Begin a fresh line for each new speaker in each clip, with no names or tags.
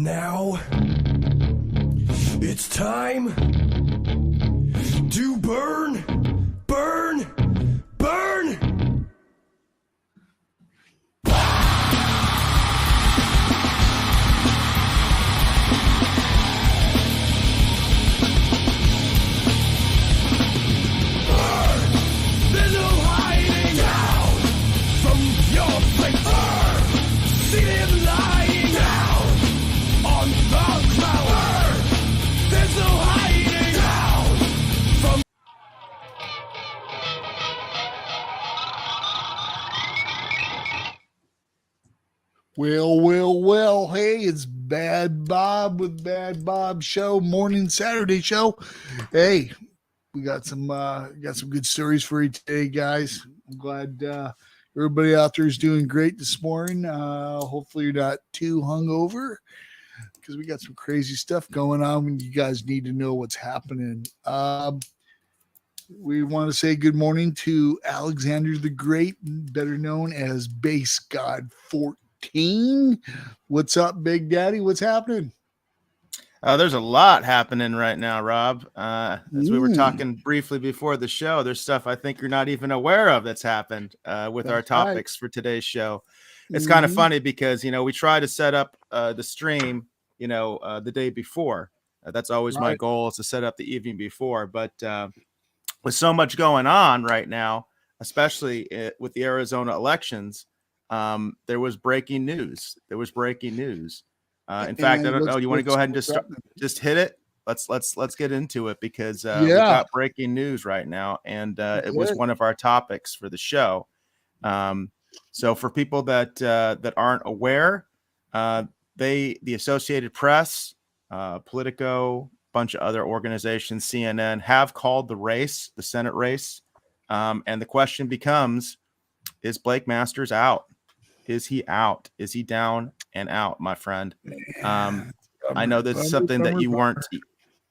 now it's time to burn. There's no hiding down from your place. See them lying down on the ground. There's no hiding down from.
Well. Hey, it's Bad Bob with Bad Bob Show, morning Saturday show. Hey, we got some good stories for you today, guys. I'm glad everybody out there is doing great this morning. Hopefully you're not too hungover because we got some crazy stuff going on and you guys need to know what's happening. We want to say good morning to Alexander the Great, better known as Base God 14. What's up, Big Daddy? What's happening?
There's a lot happening right now, Rob. As we were talking briefly before the show, there's stuff I think you're not even aware of that's happened with our topics for today's show. It's kind of funny because, we try to set up the stream, the day before. That's always my goal, is to set up the evening before. But with so much going on right now, especially with the Arizona elections, there was breaking news. In fact, I don't know. You want to go ahead and just hit it? Let's get into it because we got breaking news right now, and it was one of our topics for the show. So for people that aren't aware, the Associated Press, Politico, bunch of other organizations, CNN, have called the Senate race, and the question becomes: is Blake Masters out? Is he out? Is he down and out, my friend? I know this is something that you weren't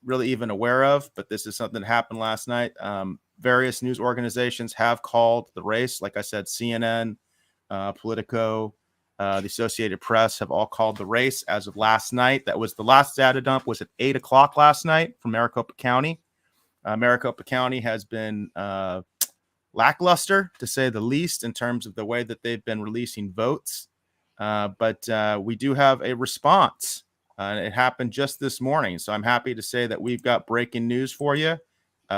really even aware of, but this is something that happened last night. Various news organizations have called the race. Like I said, CNN, Politico, the Associated Press have all called the race as of last night. That was the last data dump, was at 8 o'clock last night from Maricopa County. Maricopa County has been lackluster, to say the least, in terms of the way that they've been releasing votes. But we do have a response. It happened just this morning. So I'm happy to say that we've got breaking news for you.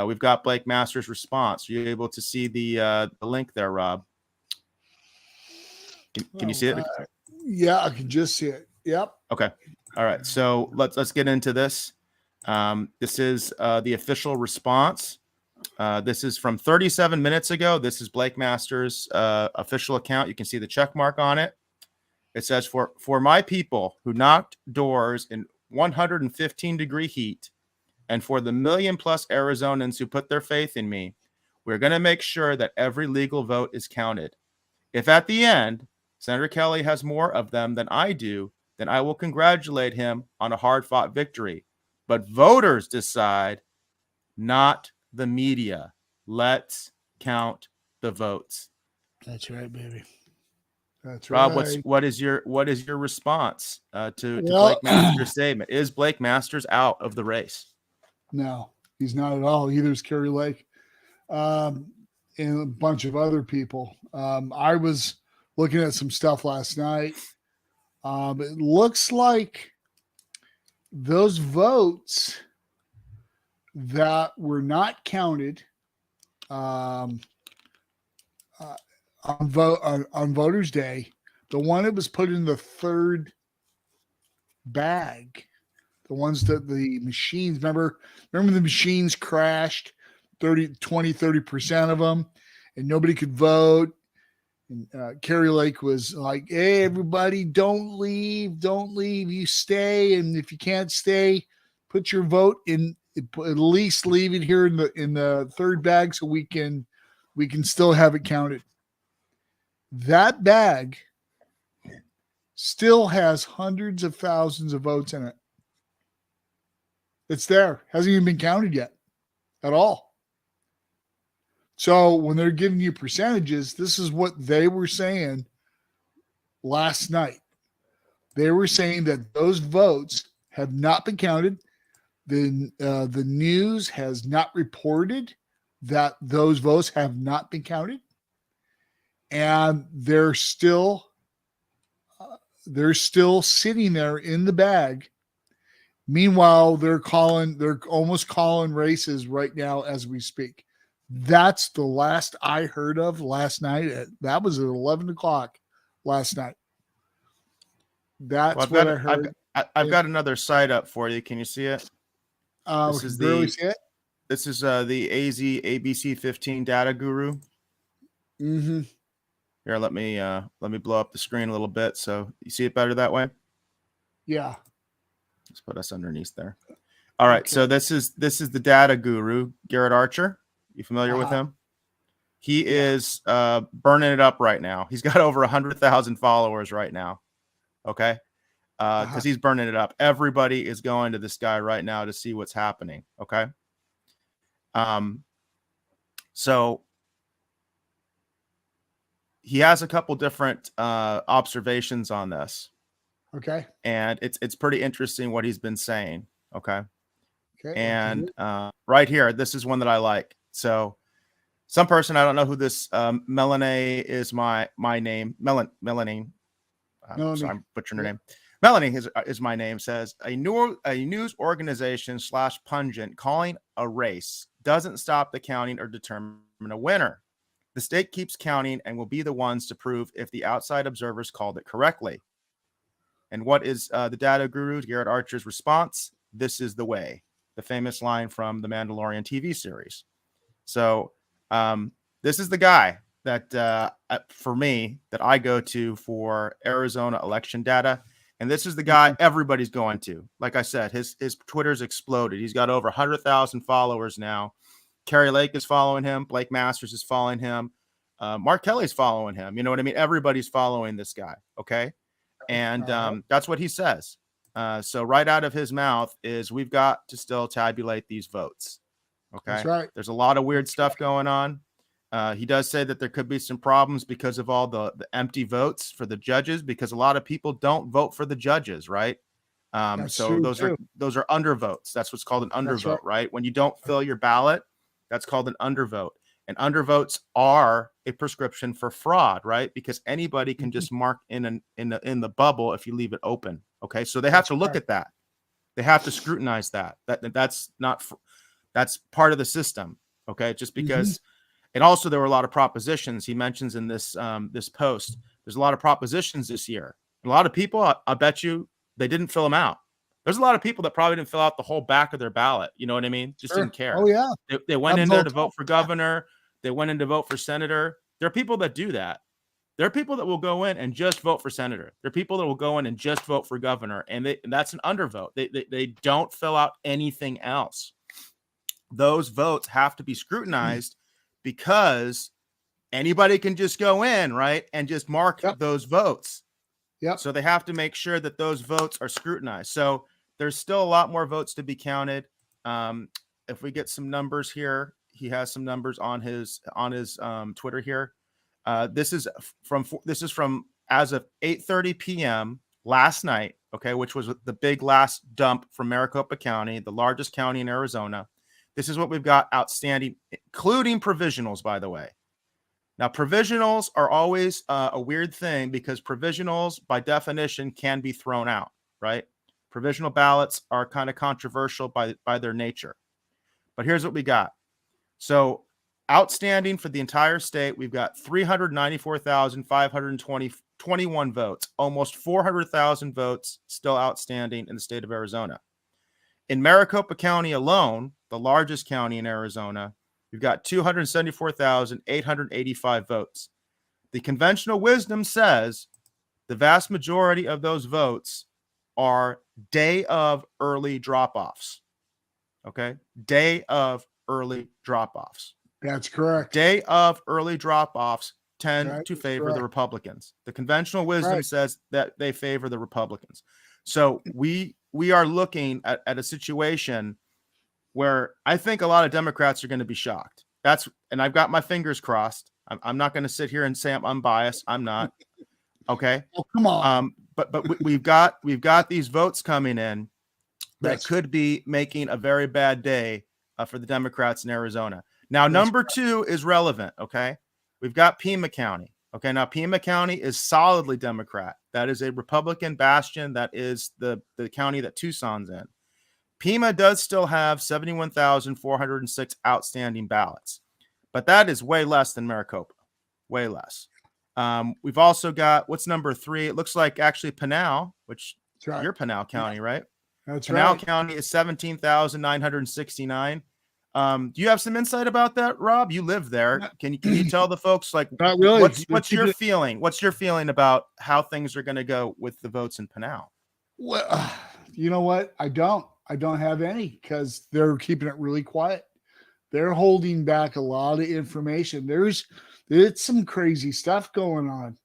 We've got Blake Masters' response. Are you able to see the link there, Rob? Can you see it?
Yeah, I can just see it. Yep.
Okay. All right. So let's get into this. This is the official response. This is from 37 minutes ago. This is Blake Masters' official account. You can see the check mark on it. It says, for my people who knocked doors in 115-degree heat, and for the million-plus Arizonans who put their faith in me, we're going to make sure that every legal vote is counted. If at the end, Senator Kelly has more of them than I do, then I will congratulate him on a hard-fought victory. But voters decide, not the media. Let's count the votes.
That's right, baby. That's
Rob,
right.
what is your response to Blake Masters' statement? Is Blake Masters out of the race?
No, he's not at all. Either is Kari Lake and a bunch of other people. I was looking at some stuff last night. It looks like those votes that were not counted on Voters' Day, the one that was put in the third bag, the ones that the machines, remember the machines crashed, 30% of them, and nobody could vote. And Kari Lake was like, hey, everybody, don't leave, you stay, and if you can't stay, put your vote in, at least leave it here in the third bag so we can still have it counted. That bag still has hundreds of thousands of votes in it. It's there. Hasn't even been counted yet at all. So when they're giving you percentages, this is what they were saying last night. They were saying that those votes have not been counted. The news has not reported that those votes have not been counted, and they're still sitting there in the bag. Meanwhile, they're almost calling races right now as we speak. That's the last I heard of last night. That was at 11 o'clock last night. That's what I heard.
I've got another site up for you. Can you see it?
This is see it.
This is the AZ ABC 15 data guru.
Mm-hmm.
Here, let me blow up the screen a little bit so you see it better that way.
Yeah.
Let's put us underneath there. All right. Okay. So this is the data guru, Garrett Archer. You familiar with him? He is burning it up right now. He's got over 100,000 followers right now. Okay. Because he's burning it up. Everybody is going to this guy right now to see what's happening. Okay. So he has a couple different observations on this.
Okay.
And it's pretty interesting what he's been saying. Okay.
Okay.
And right here, this is one that I like. So some person, I don't know who this Melanie is my name. Melanie. Sorry, I'm butchering her name. Melanie is my name, says a news organization / pundit calling a race doesn't stop the counting or determine a winner. The state keeps counting and will be the ones to prove if the outside observers called it correctly. And what is the data guru, Garrett Archer's response? This is the way, the famous line from the Mandalorian TV series. So this is the guy that, for me, that I go to for Arizona election data. And this is the guy everybody's going to. Like I said, his Twitter's exploded. He's got over 100,000 followers now. Kari Lake is following him. Blake Masters is following him. Mark Kelly's following him. You know what I mean? Everybody's following this guy. Okay. And that's what he says. So right out of his mouth is we've got to still tabulate these votes. Okay.
That's right.
There's a lot of weird stuff going on. He does say that there could be some problems because of all the empty votes for the judges, because a lot of people don't vote for the judges, right? So those are undervotes. That's what's called an undervote, right? When you don't fill your ballot, that's called an undervote. And undervotes are a prescription for fraud, right? Because anybody can just mark in the bubble if you leave it open. Okay, so they have to look at that. They have to scrutinize that. That's part of the system. Okay, just because. And also, there were a lot of propositions he mentions in this this post. There's a lot of propositions this year. A lot of people, I bet you, they didn't fill them out. There's a lot of people that probably didn't fill out the whole back of their ballot. You know what I mean? Just didn't care.
Oh, yeah.
They went in there to vote for governor. They went in to vote for senator. There are people that do that. There are people that will go in and just vote for senator. There are people that will go in and just vote for governor. And that's an undervote. They don't fill out anything else. Those votes have to be scrutinized. Because anybody can just go in, right, and just mark those votes.
Yep.
So they have to make sure that those votes are scrutinized. So there's still a lot more votes to be counted. If we get some numbers here, he has some numbers on his Twitter here. This is from as of 8:30 p.m. last night. Okay, which was the big last dump from Maricopa County, the largest county in Arizona. This is what we've got outstanding, including provisionals, by the way. Now, provisionals are always a weird thing because provisionals, by definition, can be thrown out, right? Provisional ballots are kind of controversial by their nature. But here's what we got. So outstanding for the entire state, we've got 394,521 votes, almost 400,000 votes still outstanding in the state of Arizona. In Maricopa County alone, the largest county in Arizona, we've got 274,885 votes. The conventional wisdom says the vast majority of those votes are day of early drop-offs. Okay? Day of early drop-offs.
That's correct.
Day of early drop-offs tend to favor the Republicans. The conventional wisdom says that they favor the Republicans. So we are looking at a situation where I think a lot of Democrats are going to be shocked. And I've got my fingers crossed. I'm not going to sit here and say I'm unbiased. I'm not. Okay.
Oh, come on.
we've got these votes coming in that
Yes.
could be making a very bad day for the Democrats in Arizona. Now, number 2 is relevant. Okay, we've got Pima County. Okay, now Pima County is solidly Democrat. That is a Republican bastion. That is the county that Tucson's in. Pima does still have 71,406 outstanding ballots, but that is way less than Maricopa. Way less. We've also got, what's number 3? It looks like actually Pinal, which you're Pinal County, right?
That's
Pinal
right.
County is 17,969. Do you have some insight about that, Rob? You live there. Can you tell the folks, like,
Not really.
what's your feeling? What's your feeling about how things are going to go with the votes in Pinal?
Well, you know what? I don't have any, because they're keeping it really quiet. They're holding back a lot of information. There's some crazy stuff going on.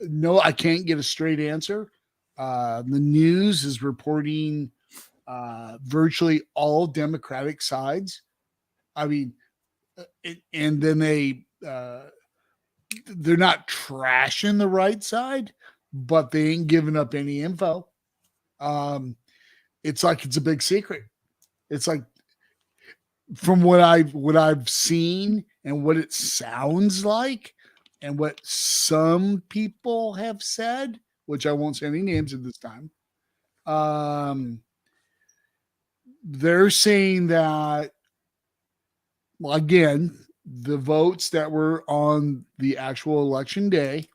No, I can't get a straight answer. The news is reporting virtually all Democratic sides. I mean, and then they're not trashing the right side, but they ain't giving up any info. It's like it's a big secret. It's like, from what I've seen and what it sounds like and what some people have said, which I won't say any names at this time, they're saying that, well, again, the votes that were on the actual election day,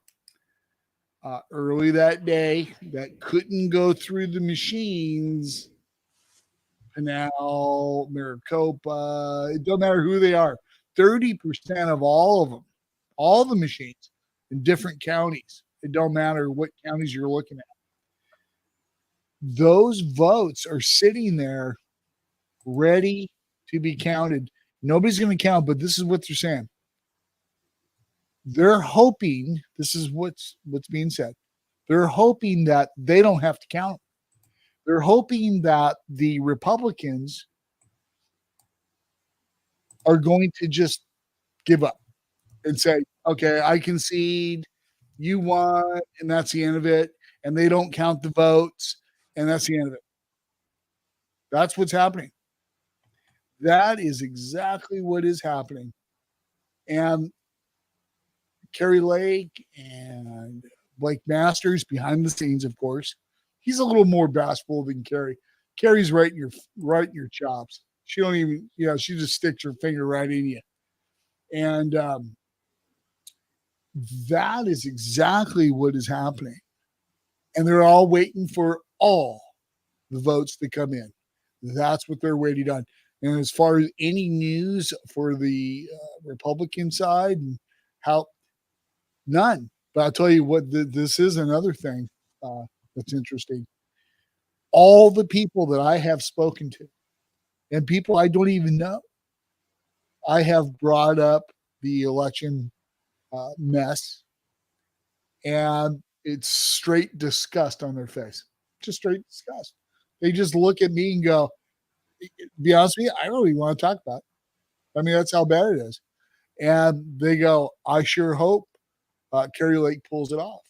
early that day, that couldn't go through the machines, Pinal, Maricopa, it don't matter who they are, 30% of all of them, all the machines in different counties, it don't matter what counties you're looking at, those votes are sitting there ready to be counted. Nobody's going to count, but this is what they're saying. They're hoping, this is what's being said, they're hoping that they don't have to count. They're hoping that the Republicans are going to just give up and say, okay, I concede, you won, and that's the end of it. And they don't count the votes, and that's the end of it. That's what's happening. That is exactly what is happening. And Kari Lake and Blake Masters behind the scenes, of course, he's a little more bashful than Kari. Kari's right in your chops. She don't even, she just sticks her finger right in you. And that is exactly what is happening. And they're all waiting for all the votes to come in. That's what they're waiting on. And as far as any news for the Republican side, and how, none. But I'll tell you what, this is another thing that's interesting. All the people that I have spoken to, and people I don't even know, I have brought up the election mess, and it's straight disgust on their face. Just straight disgust. They just look at me and go, to be honest with you, I don't even want to talk about it. I mean, that's how bad it is. And they go, I sure hope Kari Lake pulls it off.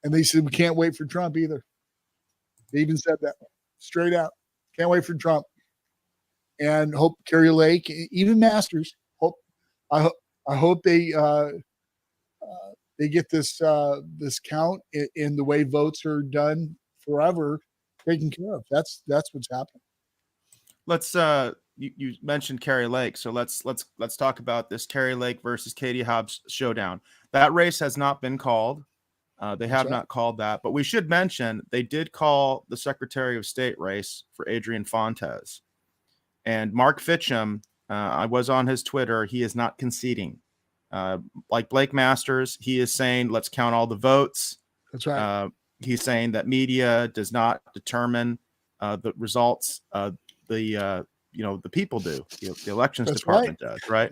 And they said, we can't wait for Trump either. They even said that straight out. Can't wait for Trump. And hope Kari Lake, even Masters, I hope they get this count in the way votes are done forever taken care of. That's what's happening.
Let's you mentioned Kari Lake, so let's talk about this Kari Lake versus Katie Hobbs showdown. That race has not been called. They have not called that, but we should mention they did call the Secretary of State race for Adrian Fontes. And Mark Fitcham, I was on his Twitter, he is not conceding. Like Blake Masters, he is saying, let's count all the votes.
That's right.
He's saying that media does not determine the results. The people do. The elections department does, right?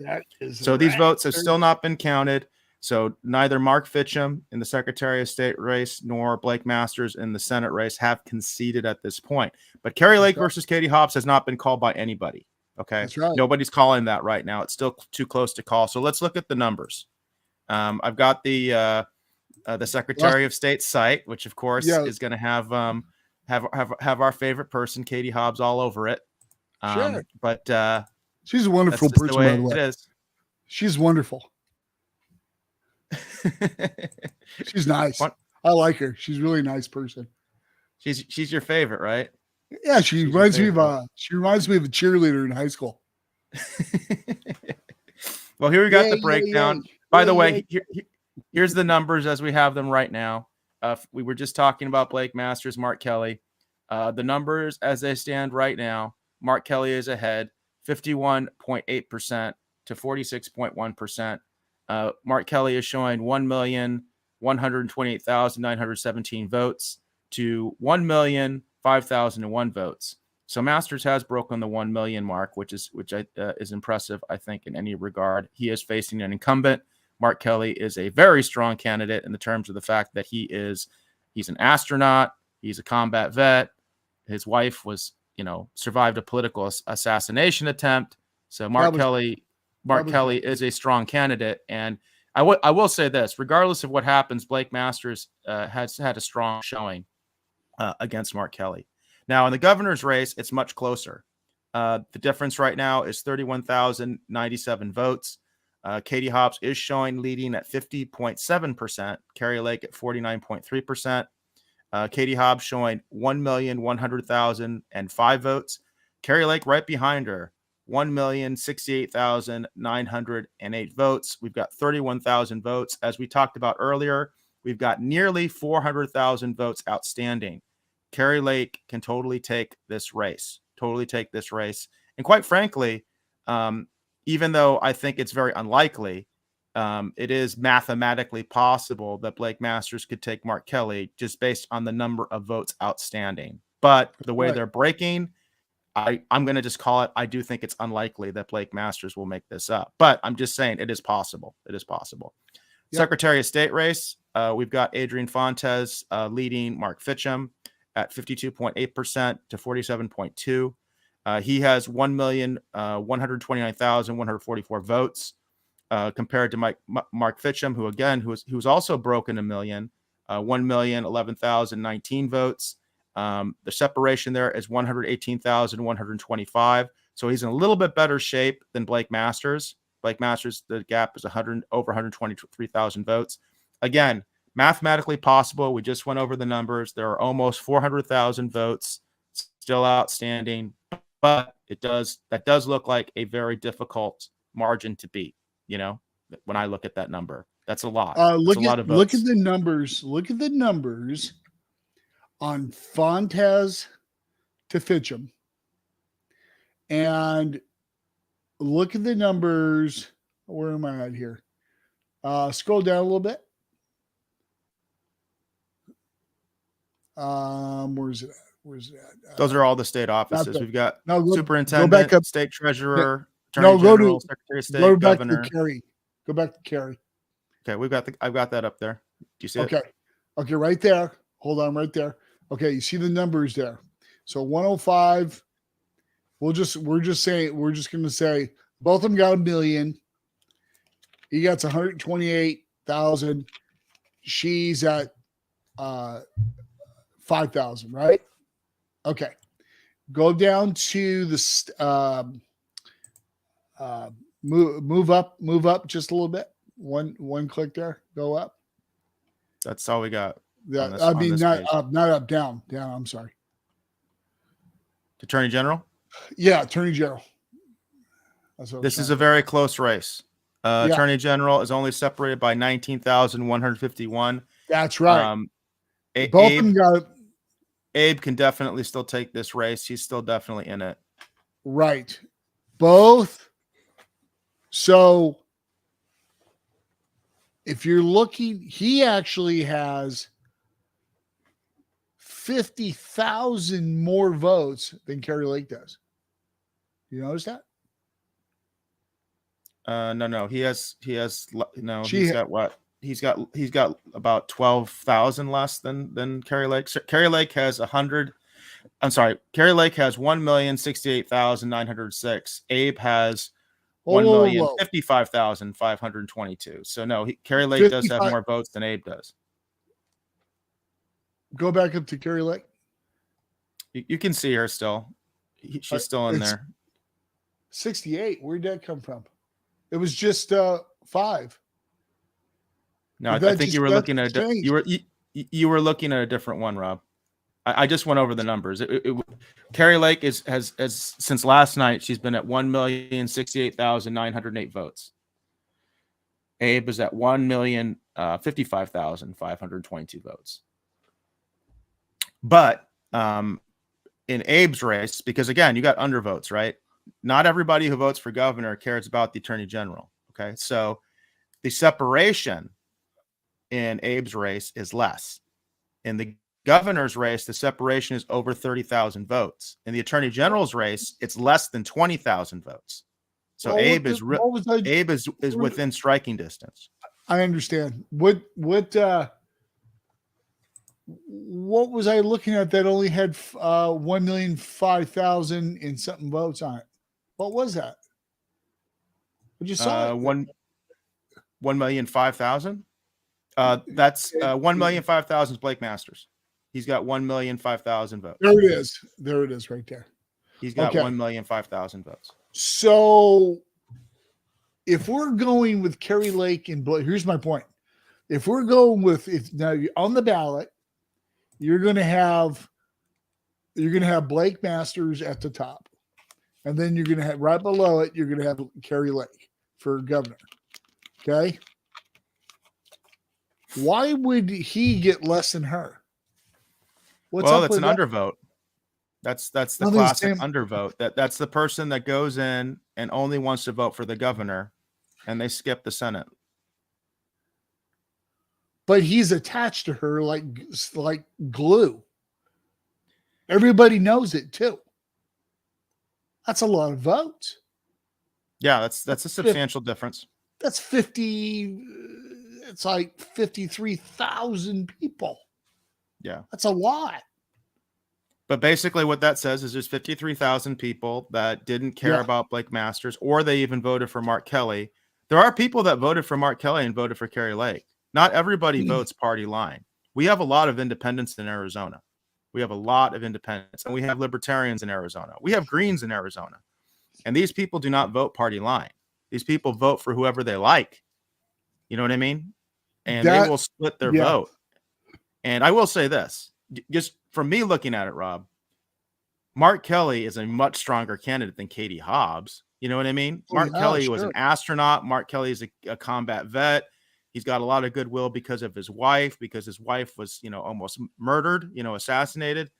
So these votes have still not been counted. So neither Mark Fitcham in the Secretary of State race nor Blake Masters in the Senate race have conceded at this point. But Kari Lake versus Katie Hobbs has not been called by anybody. Okay.
That's right.
Nobody's calling that right now. It's still too close to call. So let's look at the numbers. I've got the the Secretary of State's site, which of course is going to have our favorite person, Katie Hobbs, all over it.
Sure.
But
she's a wonderful person, by the way.
It is.
She's wonderful. She's nice. I like her. She's a really nice person.
She's your favorite, right?
Yeah, she reminds me of a cheerleader in high school.
Well, here we got the breakdown. By the way, here's the numbers as we have them right now. We were just talking about Blake Masters, Mark Kelly. The numbers as they stand right now, Mark Kelly is ahead 51.8% to 46.1%. Mark Kelly is showing 1,128,917 votes to 1,005,001 votes. So Masters has broken the 1 million mark, which is impressive, I think, in any regard. He is facing an incumbent. Mark Kelly is a very strong candidate in the terms of the fact that he's an astronaut, he's a combat vet. His wife survived a political assassination attempt. So Mark Kelly is a strong candidate. And I will say this, regardless of what happens, Blake Masters has had a strong showing against Mark Kelly. Now, in the governor's race, it's much closer. The difference right now is 31,097 votes. Katie Hobbs is leading at 50.7%. Kari Lake at 49.3%. Katie Hobbs showing 1,100,005 votes. Kari Lake right behind her, 1,068,908 votes. We've got 31,000 votes. As we talked about earlier, we've got nearly 400,000 votes outstanding. Kari Lake can totally take this race. And quite frankly, even though I think it's very unlikely, it is mathematically possible that Blake Masters could take Mark Kelly just based on the number of votes outstanding. But the way they're breaking, I'm going to just call it. I do think it's unlikely that Blake Masters will make this up. But I'm just saying it is possible. Yep. Secretary of State race, we've got Adrian Fontes leading Mark Fitcham at 52.8% to 47.2%. He has 1,129,144 votes compared to Mark Fitcham, who's also broken a million, 1,011,019 votes. The separation there is 118,125. So he's in a little bit better shape than Blake Masters. Blake Masters, the gap is over 123,000 votes. Again, mathematically possible. We just went over the numbers. There are almost 400,000 votes still outstanding, but that does look like a very difficult margin to beat. When I look at that number, that's a lot. Look at
the numbers. Look at the numbers on Fontes to Fitcham, and look at the numbers. Where am I at here? Scroll down a little bit. Where's it at?
Those are all the state offices. We've got superintendent,
go back up,
state treasurer, attorney general, secretary of state, governor.
Go back to Kari.
Okay, I've got that up there. Do you see it?
Okay, right there. Hold on, right there. Okay, you see the numbers there. So 105. We're just going to say both of them got 1 million. He got 128,000. She's at 5,000, right? Okay. Go down to the move up just a little bit. One click there. Go up.
That's all we got.
Yeah, not up, down. I'm sorry.
Attorney General?
Yeah, Attorney General.
This is a very close race. Attorney General is only separated by 19,151.
That's right.
Both of them got it. Abe can definitely still take this race. He's still definitely in it.
Right. Both. So if you're looking, he actually has 50,000 more votes than Kari Lake does. You notice that?
No. He's got what? He's got about 12,000 less than Kari Lake. So Kari Lake has 100. I'm sorry. Kari Lake has 1,068,906. Abe has 1,055,522. So no, Kari Lake does have more votes than Abe does.
Go back up to Kari Lake.
You can see her still. She's still in there.
68. Where'd that come from? It was just 5.
No, I think you were looking at you were looking at a different one, Rob. I just went over the numbers. Kari Lake has since last night, she's been at 1,068,908 votes. Abe is at 1,055,522 votes. But in Abe's race, because again, you got undervotes, right? Not everybody who votes for governor cares about the attorney general. Okay, so the separation in Abe's race is less. In the governor's race, the separation is over 30,000 votes. In the attorney general's race, it's less than 20,000 votes. So well, Abe is within striking distance.
I understand. What was I looking at that only had 1,005,000 and something votes on it? What was that? I just saw it.
1,005,000. That's 1,005,000 is Blake Masters. He's got 1,005,000 votes.
There it is. There it is right there.
He's got 1,005,000 votes.
So if we're going with Kari Lake and Blake, here's my point. If we're going with now on the ballot, you're going to have Blake Masters at the top. And then you're going to have right below it, you're going to have Kari Lake for governor. Okay. Why would he get less than her?
Well, that's an undervote. That's the classic undervote. That's the person that goes in and only wants to vote for the governor, and they skip the Senate.
But he's attached to her like glue. Everybody knows it too. That's a lot of votes.
Yeah, that's a substantial difference.
That's 50. It's like 53,000 people.
Yeah.
That's a lot.
But basically what that says is there's 53,000 people that didn't care about Blake Masters, or they even voted for Mark Kelly. There are people that voted for Mark Kelly and voted for Kari Lake. Not everybody votes party line. We have a lot of independents in Arizona. We have a lot of independents, and we have libertarians in Arizona. We have Greens in Arizona. And these people do not vote party line. These people vote for whoever they like. You know what I mean? And they will split their vote. And I will say this, just from me looking at it, Rob, Mark Kelly is a much stronger candidate than Katie Hobbs. You know what I mean? Mark Kelly was an astronaut. Mark Kelly is a combat vet. He's got a lot of goodwill because of his wife, because his wife was, almost murdered, assassinated.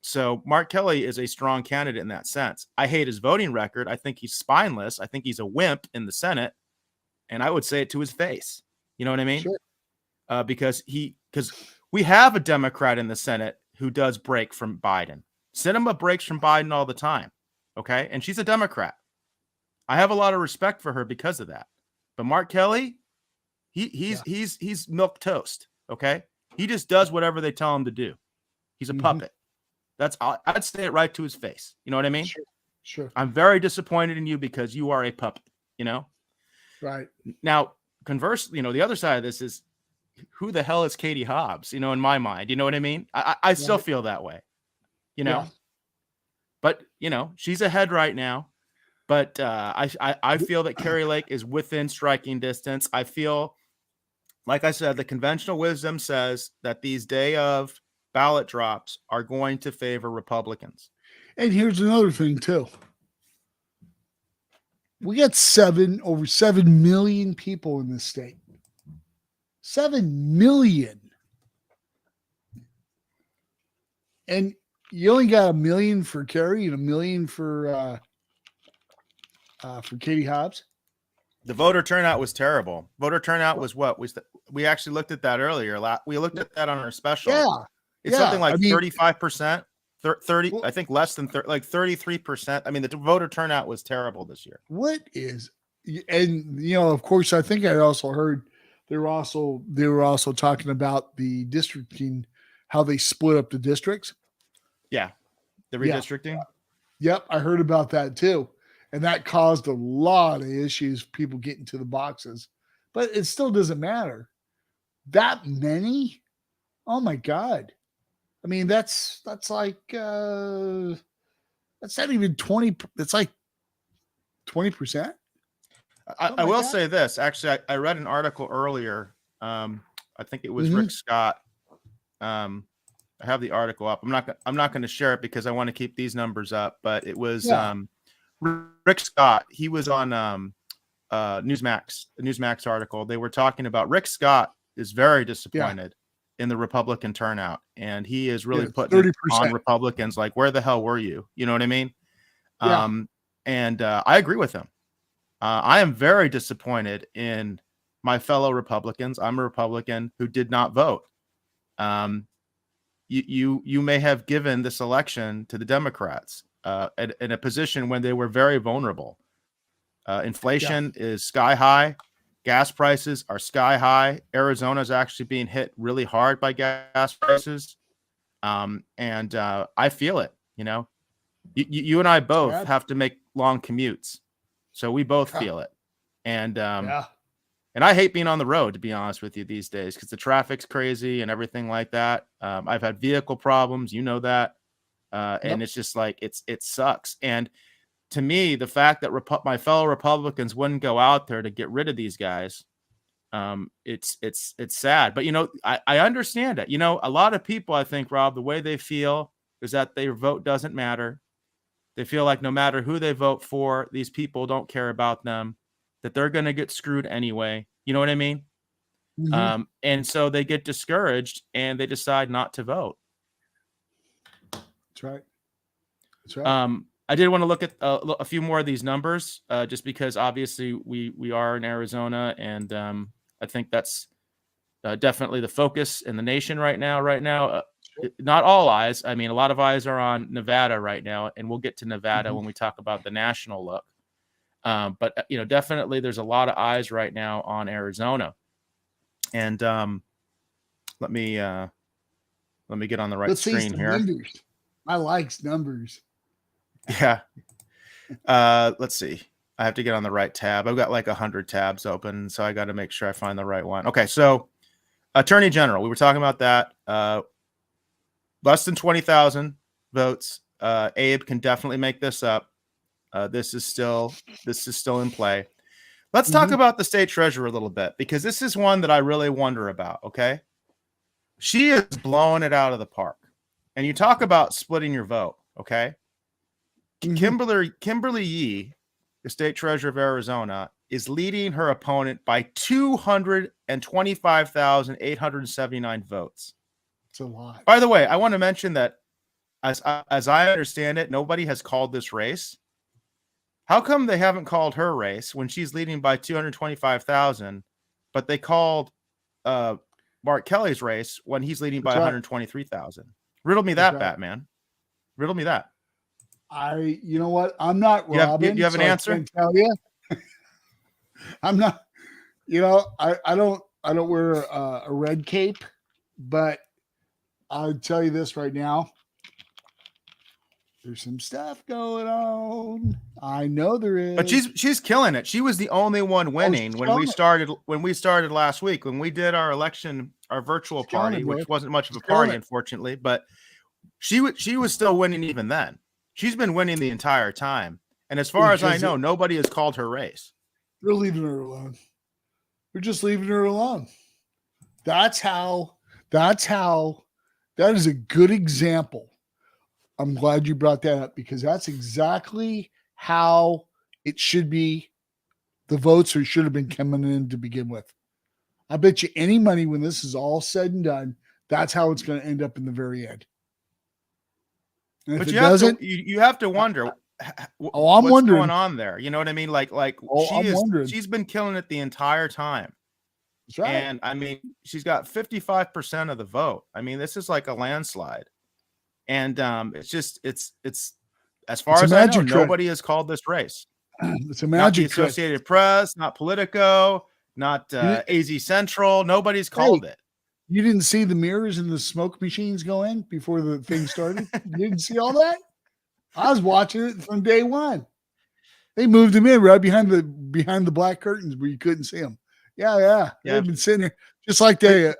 So Mark Kelly is a strong candidate in that sense. I hate his voting record. I think he's spineless. I think he's a wimp in the Senate. And I would say it to his face. You know what I mean?
Sure.
Because we have a Democrat in the Senate who does break from Biden. Sinema breaks from Biden all the time. Okay. And she's a Democrat. I have a lot of respect for her because of that. But Mark Kelly, he's milk toast. Okay. He just does whatever they tell him to do. He's a puppet. I'd say it right to his face. You know what I mean?
Sure.
I'm very disappointed in you because you are a puppet,
Right.
Now, conversely, the other side of this is who the hell is Katie Hobbs, in my mind, you know what I mean? I still feel that way, but she's ahead right now, but I feel that Kari Lake is within striking distance. I feel, like I said, the conventional wisdom says that these day of ballot drops are going to favor Republicans.
And here's another thing too. We got over 7 million people in this state. 7 million. And you only got 1 million for Kari and 1 million for Katie Hobbs.
The voter turnout was terrible. Voter turnout was what? We actually looked at that earlier. We looked at that on our special.
Yeah.
It's something like 35%. 30, I think less than 33%. I mean, the voter turnout was terrible this year.
Of course, I think I also heard they were also talking about the districting, how they split up the districts.
Yeah, the redistricting.
Yep, I heard about that too, and that caused a lot of issues. People getting to the boxes, but it still doesn't matter. That many. Oh my God. I mean, that's like that's not even 20. It's like 20%.
I will say this. Actually, I read an article earlier. I think it was Rick Scott. I have the article up. I'm not going to share it because I want to keep these numbers up. But it was Rick Scott. He was on Newsmax, the Newsmax article. They were talking about Rick Scott is very disappointed in the Republican turnout, and he is really putting it on Republicans. Like, where the hell were you? You know what I mean?
Yeah.
And I agree with him. I am very disappointed in my fellow Republicans. I'm a Republican who did not vote. You may have given this election to the Democrats in a position when they were very vulnerable. Inflation is sky high. Gas prices are sky high. Arizona is actually being hit really hard by gas prices. And I feel it. You know, you and I both have to make long commutes. So we both feel it. And and I hate being on the road, to be honest with you, these days, because the traffic's crazy and everything like that. I've had vehicle problems, you know that. And it's just like it sucks. And to me, the fact that my fellow Republicans wouldn't go out there to get rid of these guys, it's sad. But, you know, I understand it. You know, a lot of people, I think, Rob, the way they feel is that their vote doesn't matter. They feel like no matter who they vote for, these people don't care about them, that they're going to get screwed anyway. You know what I mean? And so they get discouraged and they decide not to vote.
That's right. That's right.
I did want to look at a few more of these numbers, just because obviously we are in Arizona, and I think that's definitely the focus in the nation right now. Not all eyes. I mean, a lot of eyes are on Nevada right now, and we'll get to Nevada when we talk about the national look. But you know, definitely there's a lot of eyes right now on Arizona. And let me get on the right screen here.
Numbers. I like numbers.
Yeah. Let's see. I have to get on the right tab. I've got like 100 tabs open, so I got to make sure I find the right one. Okay, so Attorney General, we were talking about that. Less than 20,000 votes. Abe can definitely make this up. This is still in play. Let's talk about the state treasurer a little bit, because this is one that I really wonder about. Okay, she is blowing it out of the park, and you talk about splitting your vote. Okay, Kimberly Yee, the state treasurer of Arizona, is leading her opponent by 225,879 votes.
It's a lot.
By the way, I want to mention that as I understand it, nobody has called this race. How come they haven't called her race when she's leading by 225,000, but they called Mark Kelly's race when he's leading by 123,000? Riddle me that, Batman. Riddle me that.
You know what? I'm not Robin.
You have an answer?
I can't tell you. I'm not. You know, I don't wear a red cape, but I'll tell you this right now. There's some stuff going on. I know there is.
But she's killing it. She was the only one winning when we started last week, when we did our election, our virtual party, which wasn't much of a party, unfortunately, but she was still winning even then. She's been winning the entire time. And as far as I know, nobody has called her race.
They're leaving her alone. They're just leaving her alone. That is a good example. I'm glad you brought that up, because that's exactly how it should be. The votes should have been coming in to begin with. I bet you any money, when this is all said and done, that's how it's going to end up in the very end. And
but you have to wonder.
I'm wondering
what's going on there. You know what I mean? She's been killing it the entire time.
That's right.
And I mean, she's got 55% of the vote. I mean, this is like a landslide. And it's as far as I know, nobody has called this race.
It's a magic
trick. Not the Associated Press, not Politico, not AZ Central. Nobody's called it.
You didn't see the mirrors and the smoke machines go in before the thing started? You didn't see all that? I was watching it from day one. They moved them in right behind the black curtains where you couldn't see them. Yeah. They've been sitting there just like they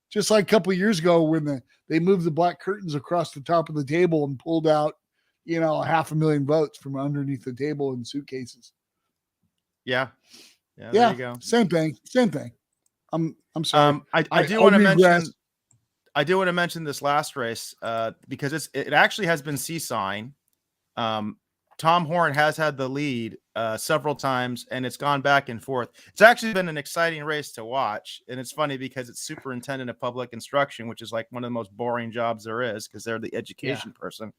Just like a couple of years ago when they moved the black curtains across the top of the table and pulled out, 500,000 votes from underneath the table in suitcases.
Yeah. There you go.
Same thing. I'm sorry.
I do want to mention this last race because it actually has been seesaw. Tom Horn has had the lead several times, and it's gone back and forth. It's actually been an exciting race to watch, and it's funny because it's superintendent of public instruction, which is like one of the most boring jobs there is because they're the education person.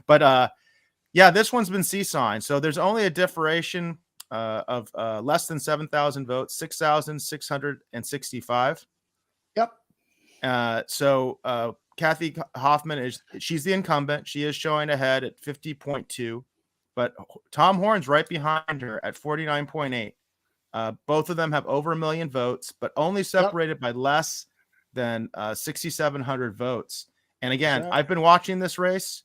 But this one's been seesawing. So there's only a differentiation of less than 7,000 votes, 6,665.
Yep.
So Kathy Hoffman she's the incumbent. She is showing ahead at 50.2. But Tom Horn's right behind her at 49.8. Both of them have over 1 million votes, but only separated by less than 6,700 votes. And again, I've been watching this race.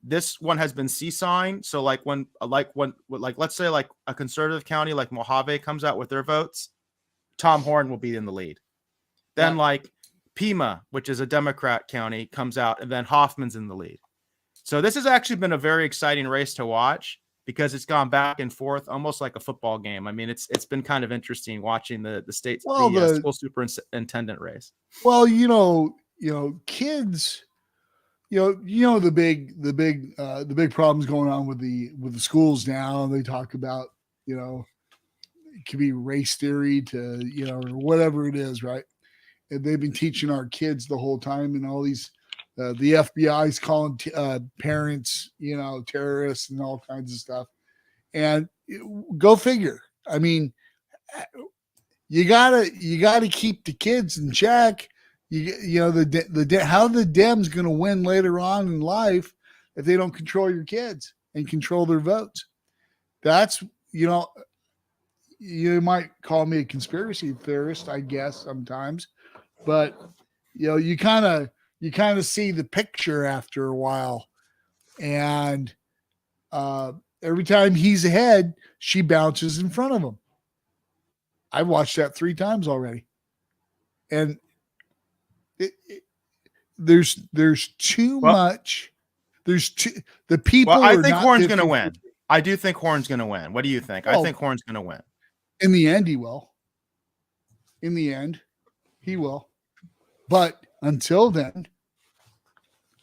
This one has been seesawing. So let's say like a conservative county like Mojave comes out with their votes, Tom Horn will be in the lead. Then like Pima, which is a Democrat county, comes out, and then Hoffman's in the lead. So this has actually been a very exciting race to watch because it's gone back and forth, almost like a football game. I mean, it's been kind of interesting watching the state school superintendent race.
Well, kids, the big problems going on with the schools now. They talk about, it could be race theory to, or whatever it is, right? And they've been teaching our kids the whole time, and all these. The FBI's calling parents, terrorists and all kinds of stuff. And go figure. I mean, you gotta keep the kids in check. How the Dems going to win later on in life if they don't control your kids and control their votes? That's, you might call me a conspiracy theorist, I guess sometimes, but you kind of see the picture after a while. And every time he's ahead, she bounces in front of him. I've watched that 3 times already. And there's too much. The people.
Well, I think Horn's going to win. I do think Horn's going to win. What do you think? I think Horn's going to win.
In the end, he will. In the end, he will. But until then,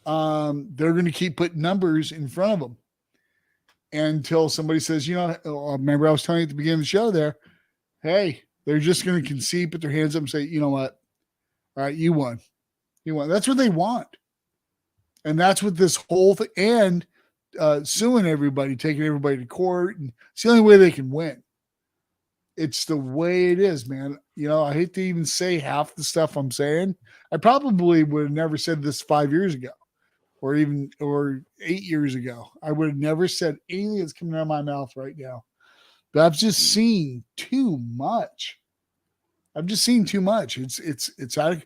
they're going to keep putting numbers in front of them until somebody says, remember I was telling you at the beginning of the show there, hey, they're just going to concede, put their hands up and say, you know what? All right, you won. That's what they want. And that's what this whole thing, and suing everybody, taking everybody to court. And it's the only way they can win. It's the way it is, man. I hate to even say half the stuff I'm saying. I probably would have never said this 5 years ago or 8 years ago. I would have never said anything that's coming out of my mouth right now. But I've just seen too much. It's out of,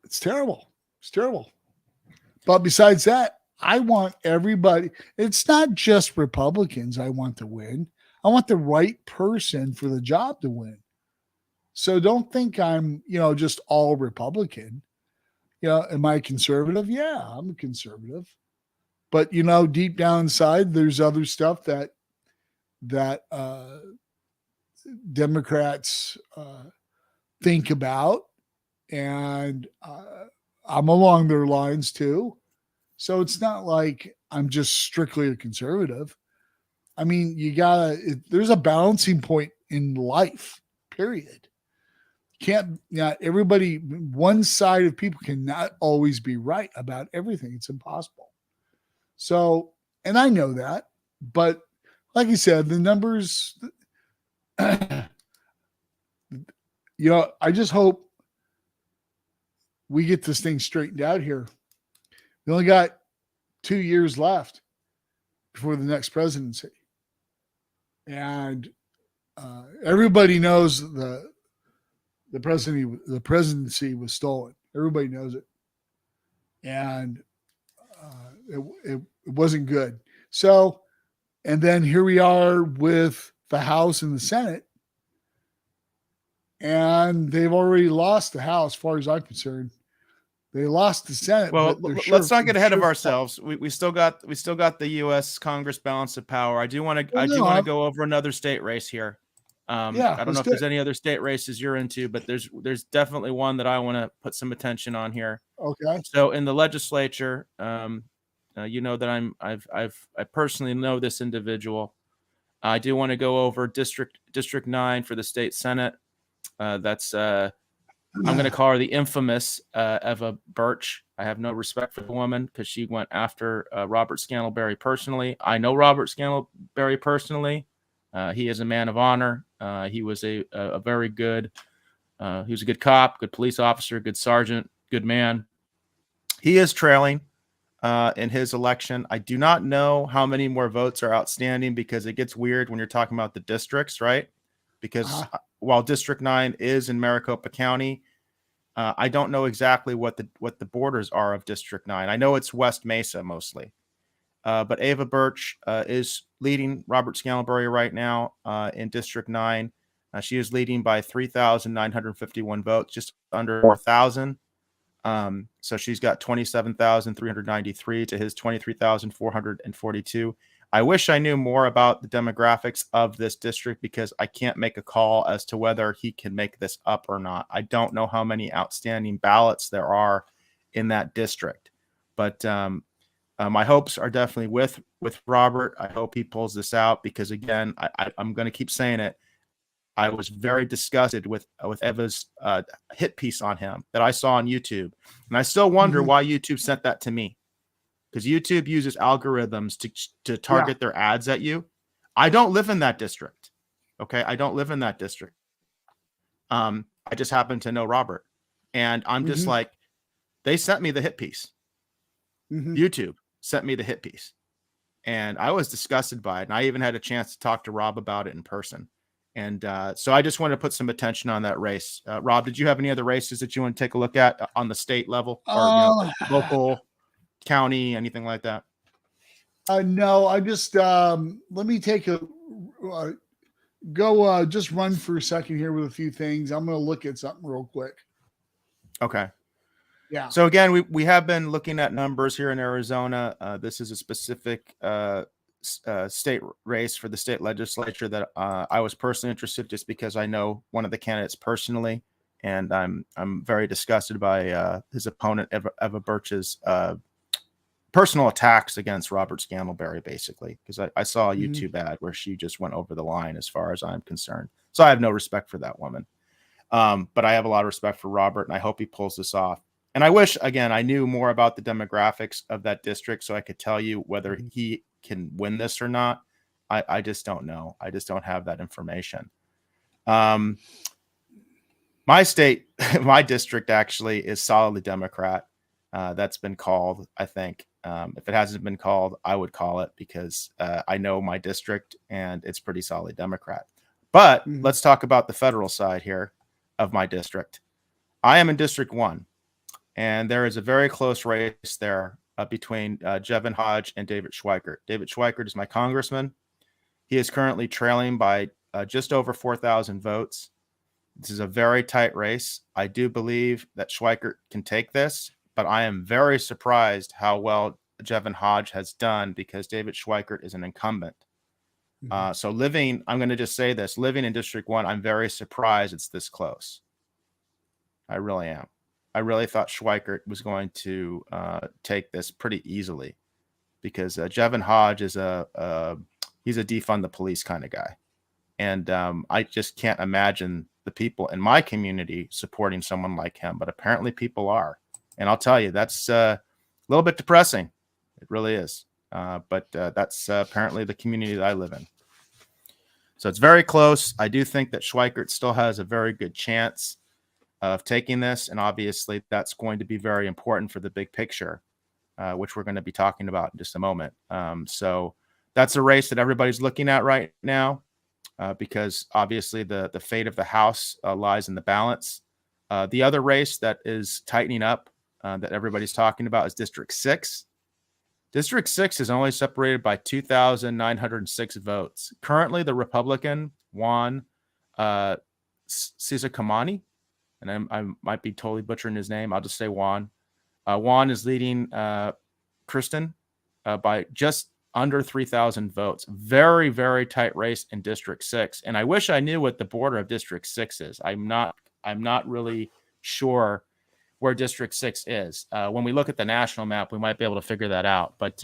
it's terrible. It's terrible. But besides that, I want everybody. It's not just Republicans I want to win. I want the right person for the job to win. So don't think I'm, just all Republican. Am I conservative? Yeah, I'm a conservative. But, deep down inside, there's other stuff that Democrats think about. And I'm along their lines too. So it's not like I'm just strictly a conservative. I mean, there's a balancing point in life, period. Not everybody, one side of people cannot always be right about everything. It's impossible. So, and I know that, but like you said, the numbers, I just hope we get this thing straightened out here. We only got 2 years left before the next presidency. And everybody knows the presidency was stolen. Everybody knows it. And it wasn't good. So, and then here we are with the House and the Senate. and they've already lost the House, as far as I'm concerned. They lost the Senate.
Well,
but they're
let's not
sure,
get ahead of
sure.
ourselves. We still got the U.S. Congress balance of power. I do want
Well,
to
no,
go over another state race here.
yeah,
I don't know
let's
if
do
there's
it.
any other state races you're into, but there's definitely one that I want to put some attention on here.
Okay.
So in the legislature, you know that I personally know this individual. I do want to go over District 9 for the state Senate. That's I'm going to call her the infamous Eva Birch. I have no respect for the woman because she went after Robert Scantlebury personally. I know Robert Scantlebury personally. He is a man of honor. He was a very good. He was a good cop, good police officer, good sergeant, good man. He is trailing in his election. I do not know how many more votes are outstanding because it gets weird when you're talking about the districts, right? Because while District 9 is in Maricopa County, I don't know exactly what the borders are of District 9. I know it's West Mesa mostly. But Eva Birch is leading Robert Scantlebury right now in District 9. She is leading by 3,951 votes, just under 4,000. So she's got 27,393 to his 23,442. I wish I knew more about the demographics of this district because I can't make a call as to whether he can make this up or not. I don't know how many outstanding ballots there are in that district, but my hopes are definitely with Robert. I hope he pulls this out because, again, I'm going to keep saying it. I was very disgusted with Eva's hit piece on him that I saw on YouTube, and I still wonder why YouTube sent that to me, because YouTube uses algorithms to target their ads at you. I don't live in that district. Okay, I don't live in that district. I just happen to know Robert, and I'm just like, they sent me the hit piece. YouTube sent me the hit piece, and I was disgusted by it. And I even had a chance to talk to Rob about it in person. And so I just wanted to put some attention on that race. Rob, did you have any other races that you want to take a look at on the state level or local, county, anything like that?
No, I just let me take a go. Just run for a second here with a few things. I'm going to look at something real quick.
Okay.
Yeah.
So again, we have been looking at numbers here in Arizona. This is a specific state race for the state legislature that I was personally interested just because I know one of the candidates personally, and I'm very disgusted by his opponent Eva Birch's personal attacks against Robert Scantlebury, basically, because I saw a YouTube ad where she just went over the line as far as I'm concerned. So I have no respect for that woman, but I have a lot of respect for Robert, and I hope he pulls this off. And I wish, again, I knew more about the demographics of that district so I could tell you whether he can win this or not. I just don't know. I just don't have that information. My state, my district actually is solidly Democrat. That's been called, I think. If it hasn't been called, I would call it because I know my district and it's pretty solid Democrat. But let's talk about the federal side here of my district. I am in District 1. And there is a very close race there between Jevin Hodge and David Schweikert. David Schweikert is my congressman. He is currently trailing by just over 4,000 votes. This is a very tight race. I do believe that Schweikert can take this, but I am very surprised how well Jevin Hodge has done because David Schweikert is an incumbent. So I'm going to just say this, living in District 1, I'm very surprised it's this close. I really am. I really thought Schweikert was going to take this pretty easily because Jevin Hodge is he's a defund the police kind of guy. And I just can't imagine the people in my community supporting someone like him, but apparently people are. And I'll tell you, that's a little bit depressing. It really is. But that's apparently the community that I live in. So it's very close. I do think that Schweikert still has a very good chance of taking this, and obviously that's going to be very important for the big picture, which we're going to be talking about in just a moment. So that's a race that everybody's looking at right now because obviously the fate of the House lies in the balance. The other race that is tightening up that everybody's talking about is District 6. District 6 is only separated by 2,906 votes. Currently, the Republican Juan Cesar Kamani, and I might be totally butchering his name. I'll just say Juan. Juan is leading Kristen by just under 3,000 votes. Very, very tight race in District 6. And I wish I knew what the border of District 6 is. I'm not really sure where District 6 is. When we look at the national map, we might be able to figure that out. But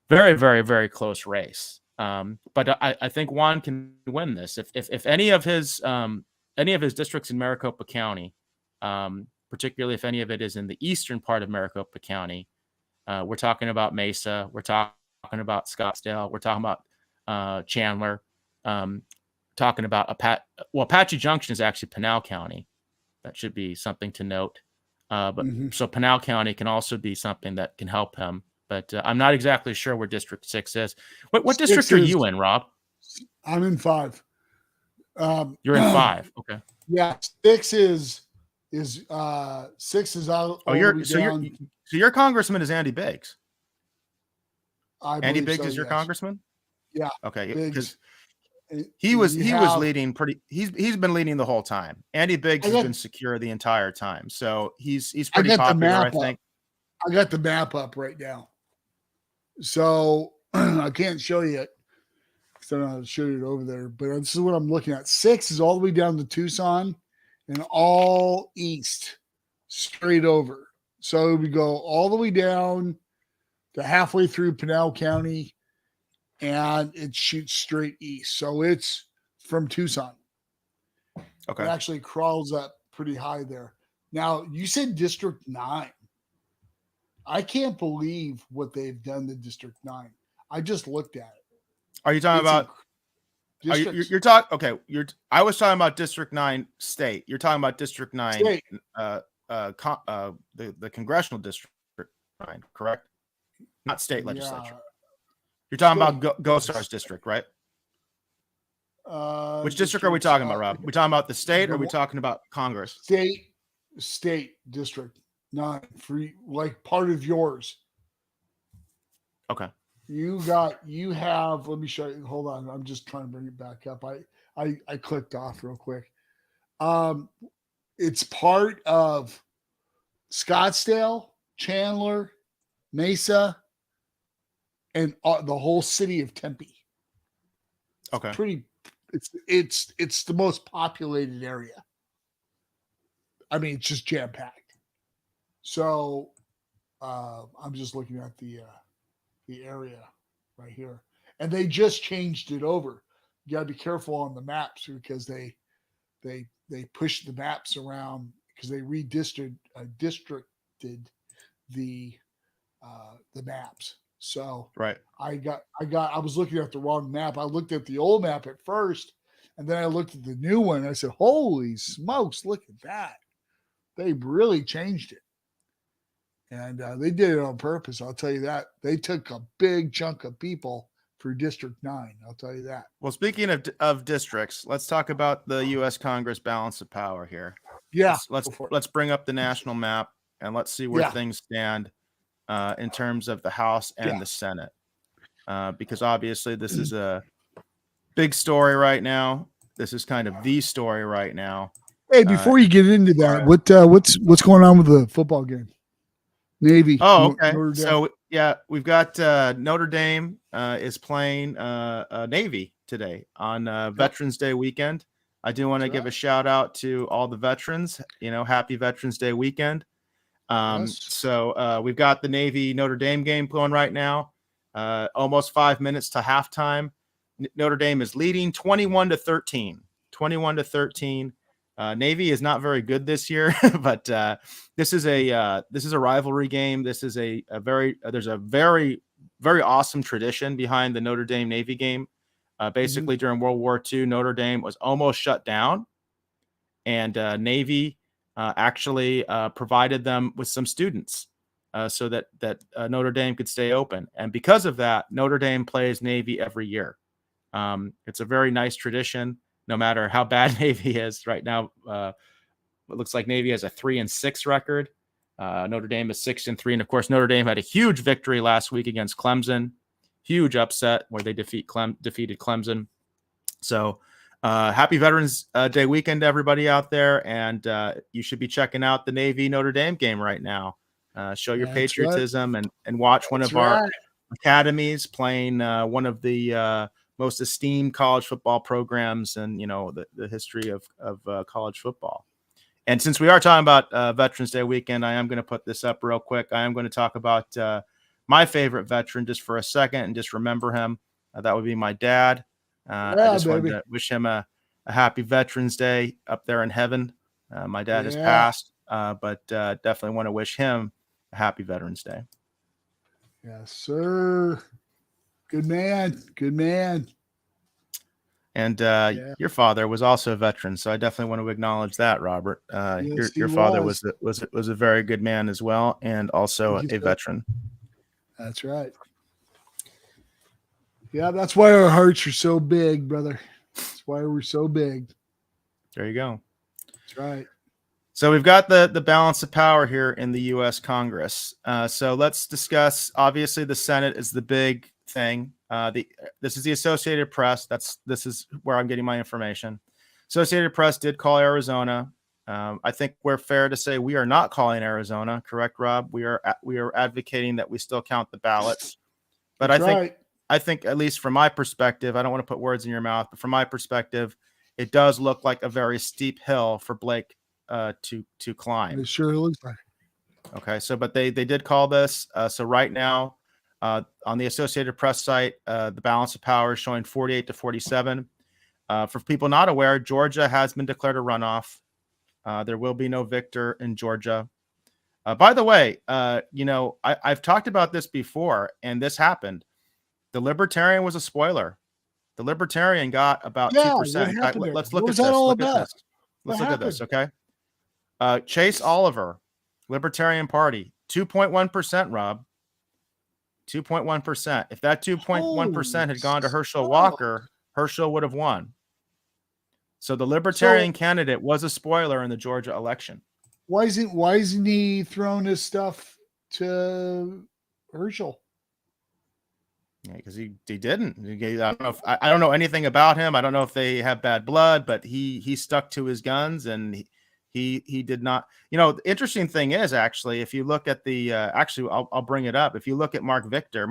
very, very, very close race. But I think Juan can win this. If any of his districts in Maricopa County, particularly if any of it is in the eastern part of Maricopa County, we're talking about Mesa, we're talking about Scottsdale, we're talking about Chandler, talking about Apache Junction is actually Pinal County. That should be something to note. So Pinal County can also be something that can help him. But I'm not exactly sure where District 6 is. What district are you in, Rob?
I'm in 5.
You're in 5. Okay.
Yeah, 6 is 6 is out.
Oh, your congressman is Andy Biggs. Andy Biggs is your congressman?
Yeah.
Okay, because he was leading pretty. He's been leading the whole time. Andy Biggs has been secure the entire time, so he's pretty popular. I think.
I got the map up right now, so I can't show you it because I don't know how to show it over there. But this is what I'm looking at. 6 is all the way down to Tucson and all east, straight over. So we go all the way down to halfway through Pinal County, and it shoots straight east. So it's from Tucson.
Okay.
It actually crawls up pretty high there. Now, you said District 9. I can't believe what they've done to District 9. I just looked at it.
Are you talking about? You're talking. Okay. I was talking about District 9 state. You're talking about District 9.
State.
The congressional district 9, correct? Not state legislature. You're talking about Gosar's district, right? Which district are we talking about, Rob? We talking about the state, or are we talking about Congress?
State district 9, free, like part of yours.
Okay.
You have. Let me show you. Hold on. I'm just trying to bring it back up. I clicked off real quick. It's part of Scottsdale, Chandler, Mesa, and the whole city of Tempe.
Okay.
It's the most populated area. I mean, it's just jam packed. So, I'm just looking at the area right here, and they just changed it over. You got to be careful on the maps because they pushed the maps around because they redistricted the maps. So
right.
I was looking at the wrong map. I looked at the old map at first, and then I looked at the new one. And I said, "Holy smokes! Look at that! They really changed it." And they did it on purpose. I'll tell you that. They took a big chunk of people for District 9. I'll tell you that.
Well, speaking of districts, let's talk about the U.S. Congress balance of power here.
Yeah.
Let's bring up the national map and let's see where things stand in terms of the House and the Senate. Because obviously this is a big story right now. This is kind of the story right now.
Hey, before you get into that, what's going on with the football game? Navy.
Oh, okay. So we've got Notre Dame is playing Navy today on Veterans Day weekend. I do want to give a shout out to all the veterans. Happy Veterans Day weekend. So we've got the Navy Notre Dame game going right now. Almost 5 minutes to halftime. Notre Dame is leading 21-13. 21-13. Navy is not very good this year, but this is a rivalry game. This is there's a very, very awesome tradition behind the Notre Dame Navy game. Basically, during World War II, Notre Dame was almost shut down, and Navy actually provided them with some students so that Notre Dame could stay open. And because of that, Notre Dame plays Navy every year. It's a very nice tradition. No matter how bad Navy is right now, it looks like Navy has a 3-6 record. Notre Dame is 6-3, and of course, Notre Dame had a huge victory last week against Clemson, huge upset where they defeated Clemson. So Happy Veterans Day weekend, everybody out there. And you should be checking out the Navy Notre Dame game right now. Show your patriotism and watch one of our academies playing one of the most esteemed college football programs and, the history of college football. And since we are talking about Veterans Day weekend, I am going to put this up real quick. I am going to talk about my favorite veteran just for a second and just remember him. That would be my dad. I just wanted to wish him a happy Veterans Day up there in heaven. My dad has passed, but definitely want to wish him a happy Veterans Day.
Yes, sir. Good man. Good man.
And your father was also a veteran, so I definitely want to acknowledge that, Robert. Your father was a very good man as well, and also a veteran.
That's right. Yeah, that's why our hearts are so big, brother. That's why we're so big.
There you go.
That's right.
So we've got the balance of power here in the U.S. Congress. So let's discuss. Obviously, the Senate is the big thing. This is the Associated Press. This is where I'm getting my information. Associated Press did call Arizona. I think we're fair to say we are not calling Arizona. Correct, Rob? We are advocating that we still count the ballots. But I think at least from my perspective, I don't want to put words in your mouth, but from my perspective, it does look like a very steep hill for Blake to climb.
It sure looks like.
Okay, so but they did call this. So right now, on the Associated Press site, the balance of power is showing 48 to 47. For people not aware, Georgia has been declared a runoff. There will be no victor in Georgia. By the way, I've talked about this before, and this happened. The Libertarian was a spoiler. The Libertarian got about 2%. In fact, let's look at this. Let's look at this, okay? Chase Oliver, Libertarian Party, 2.1%, Rob. 2.1%. If that 2.1% had gone to Herschel Walker, Herschel would have won. So the Libertarian candidate was a spoiler in the Georgia election.
Why isn't he throwing his stuff to Herschel?
Yeah, because he didn't. I don't know anything about him. I don't know if they have bad blood, but he stuck to his guns and he did not. The interesting thing is actually, if you look at the I'll bring it up. If you look at Mark Victor,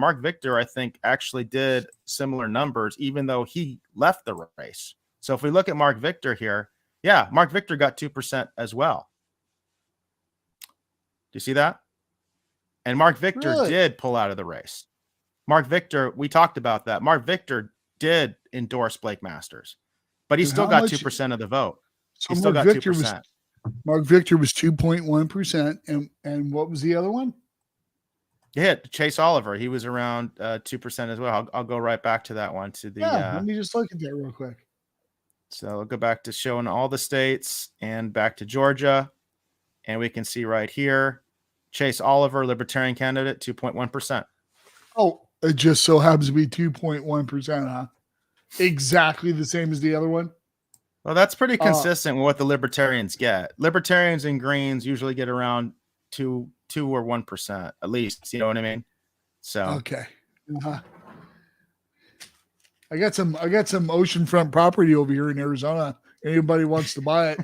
I think actually did similar numbers, even though he left the race. So if we look at Mark Victor here, Mark Victor got 2% as well. Do you see that? And Mark Victor did pull out of the race. Mark Victor, we talked about that. Mark Victor did endorse Blake Masters, but he still got 2% of the vote.
So
he still got 2%.
Mark Victor was 2.1%. And what was the other one?
Yeah, Chase Oliver. He was around 2% as well. I'll go right back to that one.
Let me just look at that real quick.
So I'll go back to showing all the states and back to Georgia. And we can see right here, Chase Oliver, Libertarian candidate, 2.1%.
Oh, it just so happens to be 2.1%, huh? Exactly the same as the other one.
Well, that's pretty consistent with what the Libertarians get. Libertarians and Greens usually get around 2 or 1% at least. You know what I mean? So
okay. Uh-huh. I got some oceanfront property over here in Arizona. Anybody wants to buy it?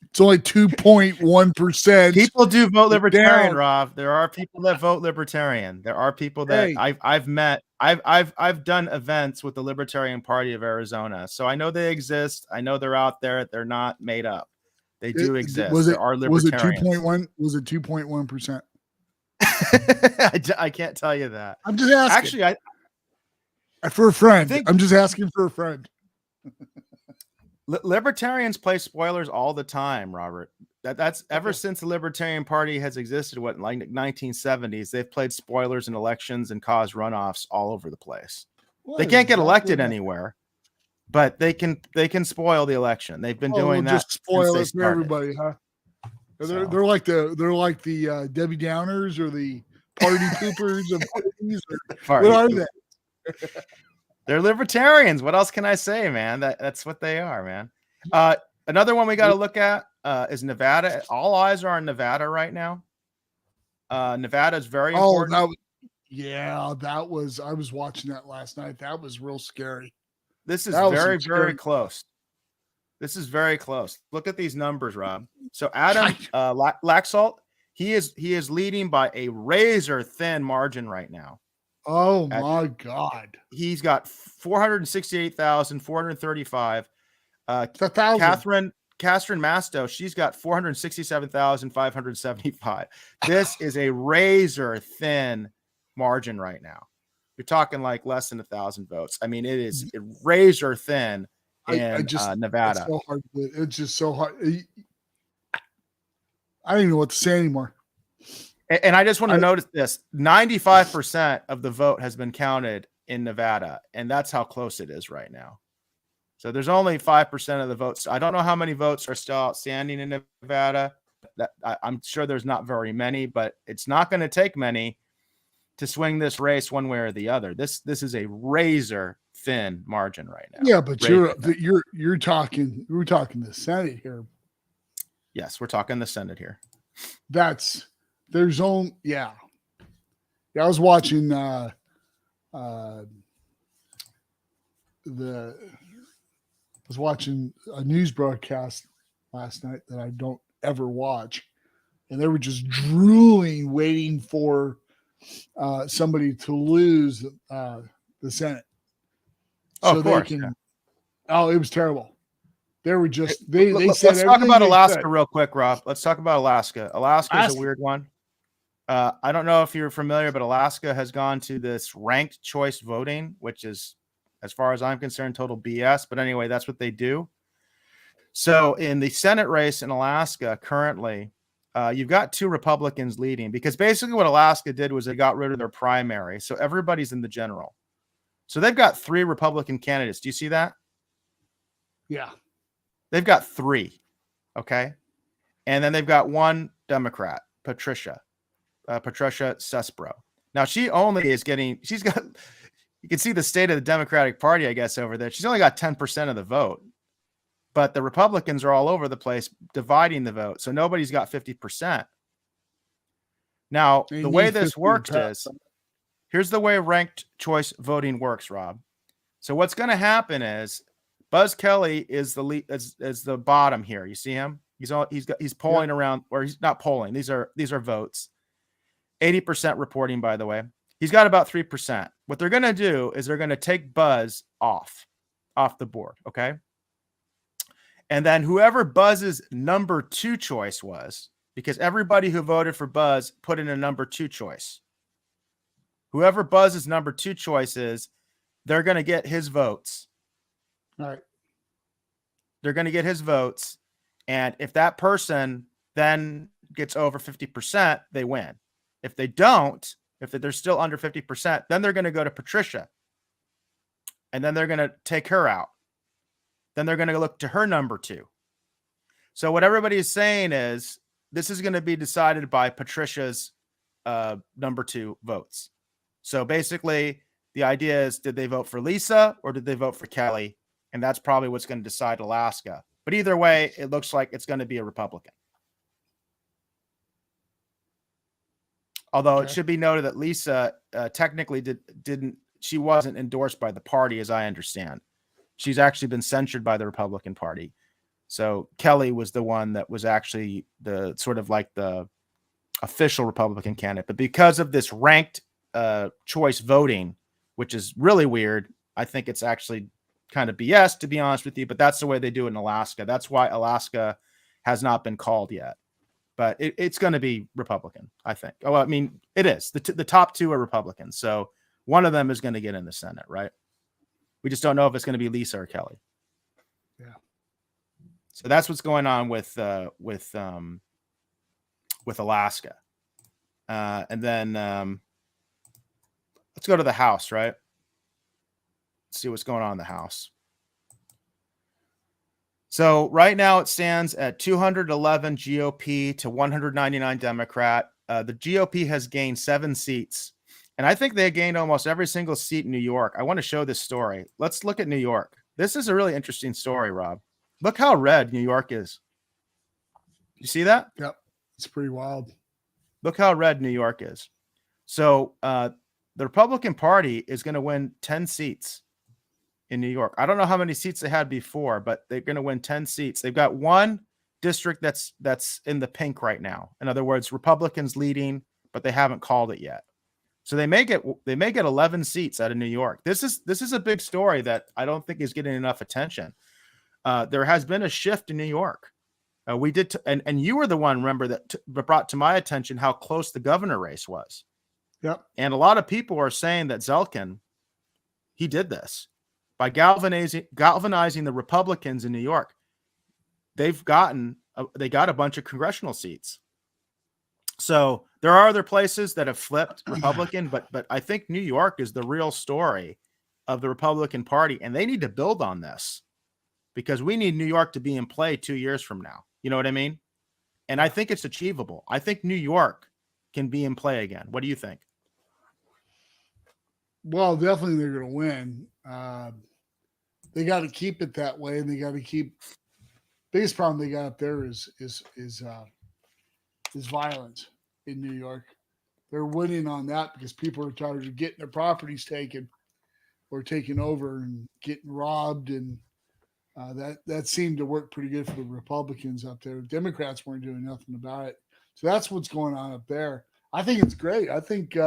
It's only 2.1%.
People do vote Libertarian, Rob. There are people that vote Libertarian. There are people that I've met. I've done events with the Libertarian Party of Arizona, so I know they exist. I know they're out there. They're not made up. They do exist. There are Libertarians.
Was it 2.1%?
I can't tell you that.
I'm just asking.
Actually,
for a friend. I'm just asking for a friend.
Libertarians play spoilers all the time, Robert. That's ever since the Libertarian Party has existed, like 1970s, they've played spoilers in elections and caused runoffs all over the place. They can't get elected anywhere, but they can spoil the election. They've been doing that.
Just spoil it for everybody, huh? They're like the Debbie Downers or the party poopers of parties. What are they?
They're Libertarians. What else can I say, man? That's what they are, man. Another one we got to look at is Nevada. All eyes are on Nevada right now. Nevada is very important.
That was. I was watching that last night. That was real scary.
This is very, very close. This is very close. Look at these numbers, Rob. So Adam Laxalt, he is leading by a razor thin margin right now.
Oh my God.
He's got 468,435.
It's 1,000.
Catherine Masto, she's got 467,575. This is a razor thin margin right now. You're talking like less than 1,000 votes. I mean, it is razor thin in Nevada.
It's so hard. It's just so hard. I don't even know what to say anymore.
And I just want to notice this: 95% of the vote has been counted in Nevada, and that's how close it is right now. So there's only 5% of the votes. I don't know how many votes are still outstanding in Nevada. I'm sure there's not very many, but it's not going to take many to swing this race one way or the other. This is a razor thin margin right now.
Yeah, but we're talking the Senate here.
Yes, we're talking the Senate here.
I was watching a news broadcast last night that I don't ever watch, and they were just drooling, waiting for somebody to lose the Senate.
So of course,
it was terrible. They were just
let's talk about Alaska real quick, Rob. Let's talk about Alaska. Alaska is a weird one. I don't know if you're familiar, but Alaska has gone to this ranked choice voting, which is, as far as I'm concerned, total BS. But anyway, that's what they do. So in the Senate race in Alaska currently, you've got two Republicans leading, because basically what Alaska did was they got rid of their primary. So everybody's in the general. So they've got three Republican candidates. Do you see that?
Yeah.
They've got three. Okay. And then they've got one Democrat, Patricia Cesbro. Now you can see the state of the Democratic Party, I guess, over there. She's only got 10% of the vote, but the Republicans are all over the place dividing the vote. So nobody's got 50%. Now, the way this works is, here's the way ranked choice voting works, Rob. So what's going to happen is Buzz Kelly is the lead, is the bottom here. You see him? He's polling around, or he's not polling. These are votes. 80% reporting, by the way. He's got about 3%. What they're going to do is they're going to take Buzz off the board, okay? And then whoever Buzz's number 2 choice was, because everybody who voted for Buzz put in a number 2 choice. Whoever Buzz's number 2 choice is, they're going to get his votes.
All right.
They're going to get his votes. And if that person then gets over 50%, they win. If they don't, if they're still under 50%, then they're going to go to Patricia. And then they're going to take her out. Then they're going to look to her number 2. So what everybody is saying is this is going to be decided by Patricia's number 2 votes. So basically, the idea is, did they vote for Lisa or did they vote for Kelly? And that's probably what's going to decide Alaska. But either way, it looks like it's going to be a Republican. Although it should be noted that Lisa technically she wasn't endorsed by the party, as I understand. She's actually been censured by the Republican Party. So Kelly was the one that was actually the sort of like the official Republican candidate. But because of this ranked choice voting, which is really weird, I think it's actually kind of BS, to be honest with you. But that's the way they do it in Alaska. That's why Alaska has not been called yet. But it's going to be Republican, I think. Oh, I mean, it is. The top 2 are Republicans. So one of them is going to get in the Senate, right? We just don't know if it's going to be Lisa or Kelly.
Yeah.
So that's what's going on with Alaska. And then let's go to the House, right? Let's see what's going on in the House. So right now it stands at 211 GOP to 199 Democrat. The GOP has gained 7 seats. And I think they gained almost every single seat in New York. I want to show this story. Let's look at New York. This is a really interesting story, Rob. Look how red New York is. You see that?
Yep. It's pretty wild.
Look how red New York is. So the Republican Party is going to win 10 seats in New York. I don't know how many seats they had before, but they're going to win 10 seats. They've got one district that's in the pink right now. In other words, Republicans leading, but they haven't called it yet. So they may get 11 seats out of New York. This is a big story that I don't think is getting enough attention. There has been a shift in New York. We did, and you were the one, remember, that brought to my attention how close the governor race was.
Yep.
And a lot of people are saying that Zelkin, he did this by galvanizing the Republicans in New York. They got a bunch of congressional seats. So there are other places that have flipped Republican, but I think New York is the real story of the Republican Party, and they need to build on this because we need New York to be in play 2 years from now. You know what I mean? And I think it's achievable. I think New York can be in play again. What do you think?
Well, definitely they're going to win. They got to keep it that way, and they got to keep. Biggest problem they got up there is violence in New York. They're winning on that because people are tired of getting their properties taken or taken over and getting robbed, and that seemed to work pretty good for the Republicans up there. Democrats weren't doing nothing about it. So that's what's going on up there. I think it's great. I think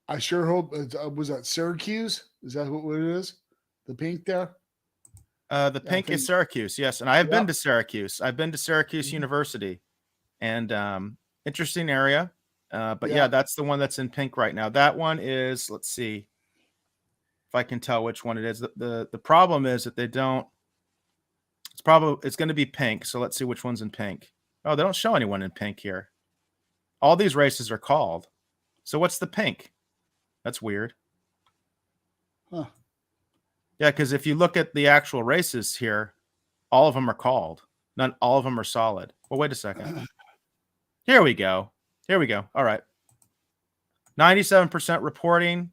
I sure hope was that Syracuse? Is that what it is? The pink there?
The pink is Syracuse, yes. And I have been to Syracuse. I've been to Syracuse University, and interesting area. But yeah, that's the one that's in pink right now. That one is, let's see if I can tell which one it is. The problem is that they don't. It's going to be pink. So let's see which one's in pink. Oh, they don't show anyone in pink here. All these races are called. So what's the pink? That's weird.
Huh.
Yeah, because if you look at the actual races here, all of them are called. Not all of them are solid. Well, wait a second. Here we go. All right. 97% reporting.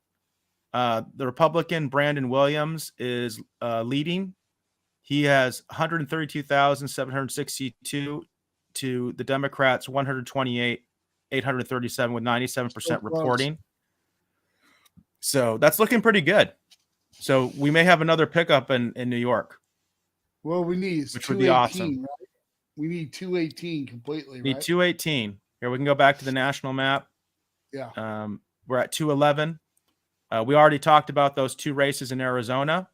The Republican Brandon Williams is leading. He has 132,762 to the Democrats 128,837 with 97% reporting. So that's looking pretty good. So we may have another pickup in New York.
Well, we need
which would be awesome.
Right? We need 218 completely.
We need 218. Here we can go back to the national map.
Yeah.
We're at 211. We already talked about those two races in Arizona.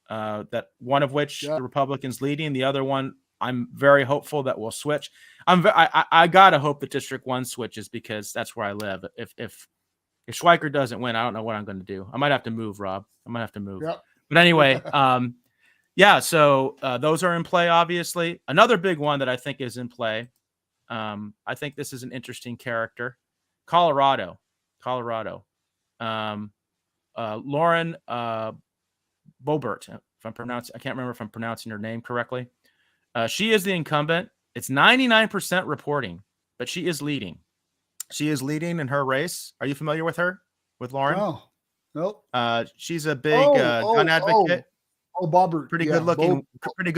That one of which the Republicans leading, the other one I'm very hopeful that will switch. I gotta hope that District 1 switches because that's where I live. If Schweiker doesn't win, I don't know what I'm going to do. I might have to move, Rob. I might have to move.
Yep.
But anyway, yeah. So those are in play. Obviously, another big one that I think is in play. I think this is an interesting character. Colorado. Lauren Boebert. If I'm pronouncing, I can't remember if I'm pronouncing her name correctly. She is the incumbent. It's 99% reporting, but she is leading. She is leading in her race. Are you familiar with her? With Lauren?
No. Nope.
She's a big gun advocate.
Boebert.
Pretty good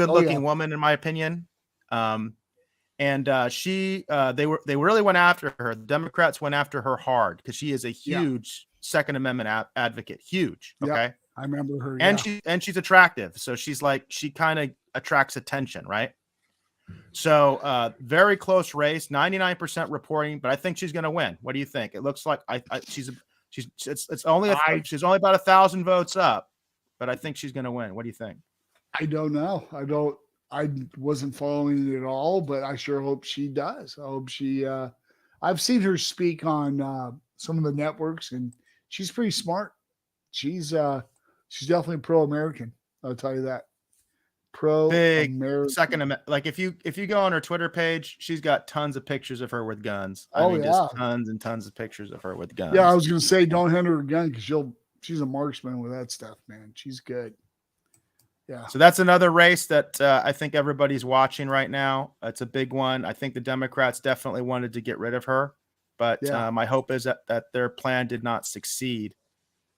looking woman, in my opinion. And she they really went after her. The Democrats went after her hard because she is a huge Second Amendment advocate. Huge. Okay.
Yeah, I remember her.
And she's attractive. So she kind of attracts attention, right? So very close race, 99% reporting, but I think she's going to win. What do you think? It looks like she's only about 1,000 votes up, but I think she's going to win. What do you think?
I don't know. I wasn't following it at all, but I sure hope she does. I hope she. I've seen her speak on some of the networks, and she's pretty smart. She's definitely pro-American. I'll tell you that.
Big Second Amendment. Like if you go on her Twitter page, she's got tons of pictures of her with guns. Just tons and tons of pictures of her with guns.
Yeah, I was gonna say don't hand her a gun because she's a marksman with that stuff, man. She's good. Yeah.
So that's another race that I think everybody's watching right now. It's a big one. I think the Democrats definitely wanted to get rid of her, but my hope is that their plan did not succeed.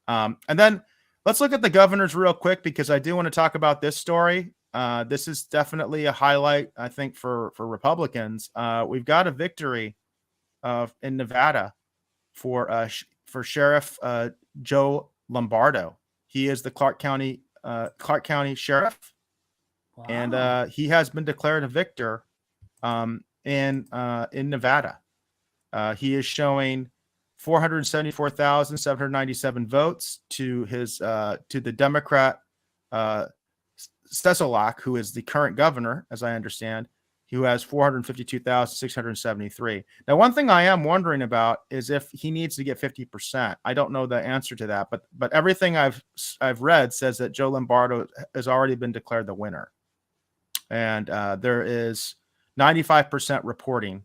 And then let's look at the governors real quick because I do want to talk about this story. This is definitely a highlight, I think, for Republicans. We've got a victory in Nevada for Sheriff Joe Lombardo. He is the Clark County sheriff,
Wow.
and he has been declared a victor in Nevada. He is showing 474,797 votes to the Democrat Stesolak, who is the current governor, as I understand, who has 452,673. Now, one thing I am wondering about is if he needs to get 50%. I don't know the answer to that, but everything I've read says that Joe Lombardo has already been declared the winner, and there is 95% reporting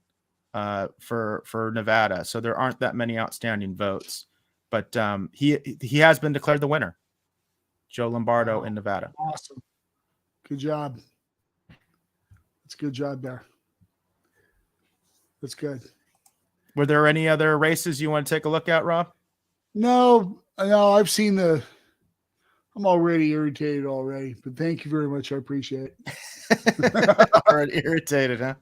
for Nevada, so there aren't that many outstanding votes. But he has been declared the winner, Joe Lombardo in Nevada.
Awesome, good job. That's a good job there. That's good.
Were there any other races you want to take a look at, Rob?
No, I've seen I'm already irritated already, but thank you very much. I appreciate it.
Already irritated, huh?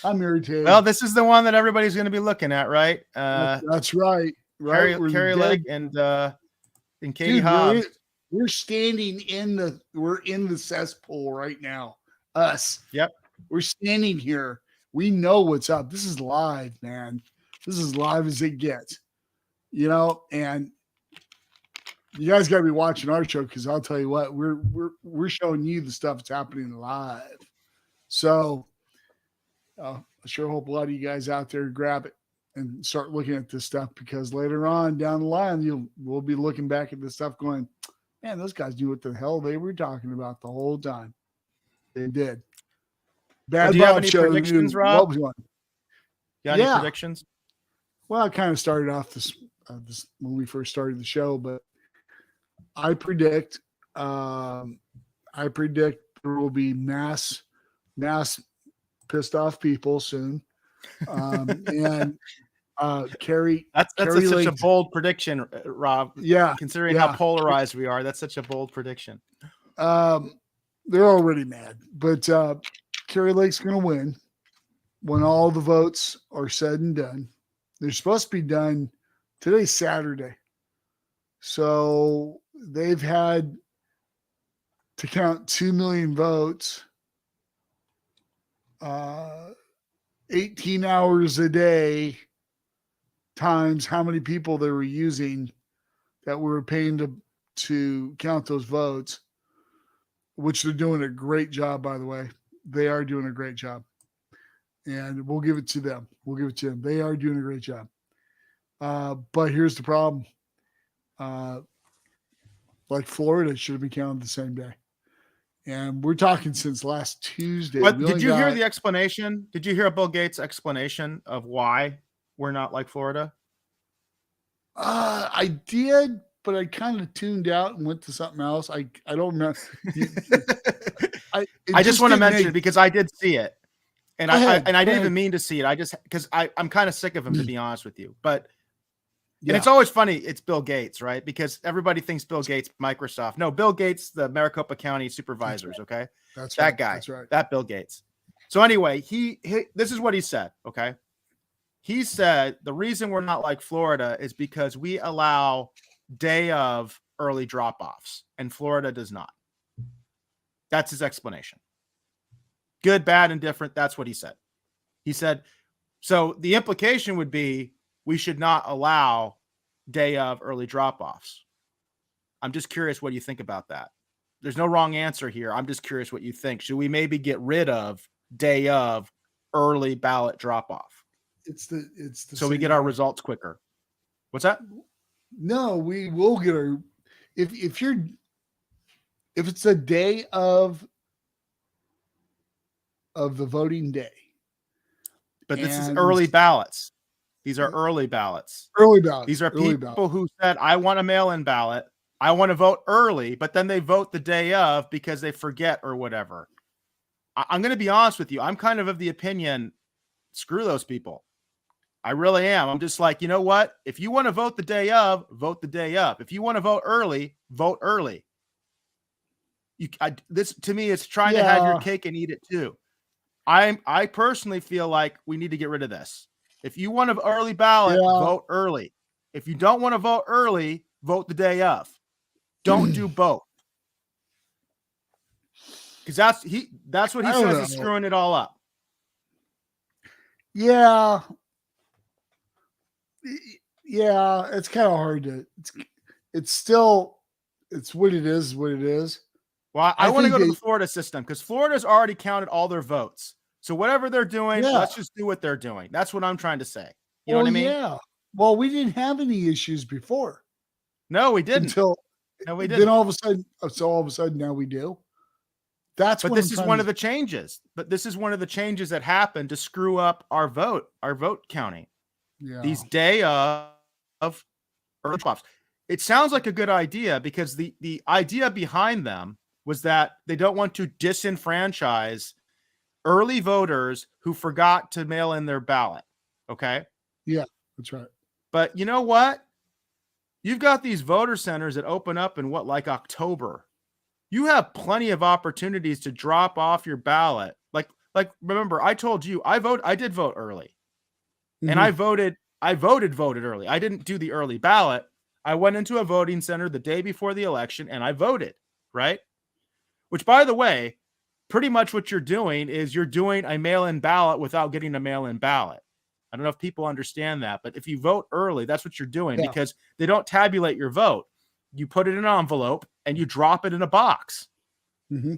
I'm irritated.
Well, this is the one that everybody's going to be looking at, right?
That's right. Right.
Kari Lake and Katie Hobbs.
We're standing in the cesspool right now. Us.
Yep.
We're standing here. We know what's up. This is live, man. This is live as it gets. And you guys got to be watching our show, because I'll tell you what, we're showing you the stuff that's happening live. So I sure hope a lot of you guys out there grab it and start looking at this stuff, because later on down the line, we'll be looking back at this stuff going, man, those guys knew what the hell they were talking about the whole time. They did. Bad
Do you have
Bob
any
show
predictions,
knew
Rob?
what was going on.
Got any predictions?
Well, I kind of started off this when we first started the show, but I predict there will be mass pissed off people soon. And Kari,
that's
Kari
such
Lake,
a bold prediction, Rob.
Yeah,
considering how polarized we are, that's such a bold prediction.
They're already mad, but Kari Lake's going to win when all the votes are said and done. They're supposed to be done today's Saturday, so they've had to count 2 million votes, 18 hours a day, times how many people they were using that were paying to count those votes, which they're doing a great job, by the way. They are doing a great job. And we'll give it to them. They are doing a great job. But here's the problem. Like Florida should have been counted the same day. And we're talking since last Tuesday.
But did you hear the explanation? Did you hear Bill Gates' explanation of why we're not like Florida?
I did, but I kind of tuned out and went to something else. I don't know.
I just want to mention it because I did see it, and I didn't even mean to see it. Because I'm kind of sick of him, to be honest with you. But and it's always funny. It's Bill Gates, right? Because everybody thinks Bill Gates, Microsoft. No, Bill Gates, the Maricopa County supervisors. Okay,
that's
that
right.
guy.
That's right.
That Bill Gates. So anyway, this is what he said. Okay, he said the reason we're not like Florida is because we allow day of early drop-offs, and Florida does not. That's his explanation. Good, bad, and different. That's what he said. He said, so the implication would be we should not allow day of early drop-offs. I'm just curious what you think about that. There's no wrong answer here. I'm just curious what you think. Should we maybe get rid of day of early ballot drop-off?
It's the
so we get our results quicker. What's that?
No, we will get our if it's a day of the voting day.
But this is early ballots. These are early ballots.
Early ballots.
These are people who said, I want a mail-in ballot. I want to vote early, but then they vote the day of because they forget or whatever. I'm going to be honest with you. I'm kind of the opinion, screw those people. I really am. I'm just like, you know what? If you want to vote the day of, vote the day of. If you want to vote early, vote early. This to me, it's trying to have your cake and eat it too. I personally feel like we need to get rid of this. If you want an early ballot, vote early. If you don't want to vote early, vote the day of. Don't do both. Because that's what he says is screwing it all up.
Yeah. Yeah, it's kind of hard to it's what it is, what it is.
Well, I want to go to the Florida system because Florida's already counted all their votes. So whatever they're doing, let's just do what they're doing. That's what I'm trying to say. You know what I mean? Yeah.
Well, we didn't have any issues before.
No, we didn't.
No, we didn't. Then all of a sudden now we do. But
this is one of the changes. But this is one of the changes that happened to screw up our vote counting.
Yeah.
These day of early swaps. It sounds like a good idea because the idea behind them was that they don't want to disenfranchise early voters who forgot to mail in their ballot. Okay.
Yeah, that's right.
But you know what? You've got these voter centers that open up in like October. You have plenty of opportunities to drop off your ballot. Like remember, I told you I did vote early. Mm-hmm. And I voted early. I didn't do the early ballot. I went into a voting center the day before the election and I voted, right? Which, by the way, pretty much what you're doing is you're doing a mail-in ballot without getting a mail-in ballot. I don't know if people understand that, but if you vote early, that's what you're doing because they don't tabulate your vote. You put it in an envelope and you drop it in a box.
Mm-hmm.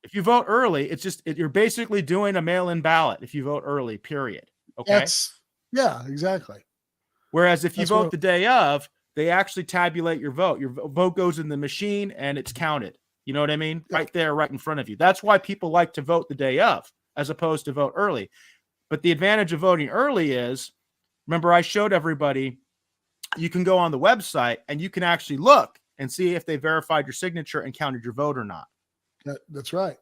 If you vote early, you're basically doing a mail-in ballot if you vote early, period. Okay.
Yeah, exactly.
Whereas if you vote the day of, they actually tabulate your vote. Your vote goes in the machine and it's counted. You know what I mean? Yeah. Right there, right in front of you. That's why people like to vote the day of as opposed to vote early. But the advantage of voting early is, remember I showed everybody, you can go on the website and you can actually look and see if they verified your signature and counted your vote or not.
That's right.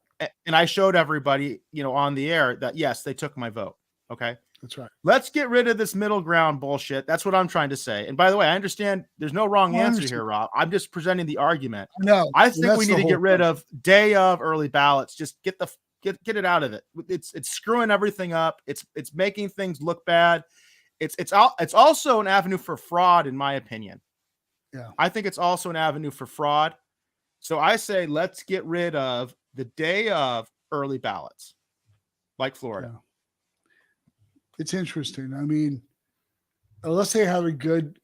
And I showed everybody, on the air that, yes, they took my vote. Okay.
That's right.
Let's get rid of this middle ground bullshit. That's what I'm trying to say. And by the way, I understand there's no wrong answer here, Rob. I'm just presenting the argument.
No,
I think we need to get rid of day of early ballots. Just get it out of it. It's screwing everything up. It's making things look bad. It's also an avenue for fraud, in my opinion.
Yeah.
I think it's also an avenue for fraud. So I say let's get rid of the day of early ballots, like Florida.
Yeah. It's interesting. I mean, unless they have a good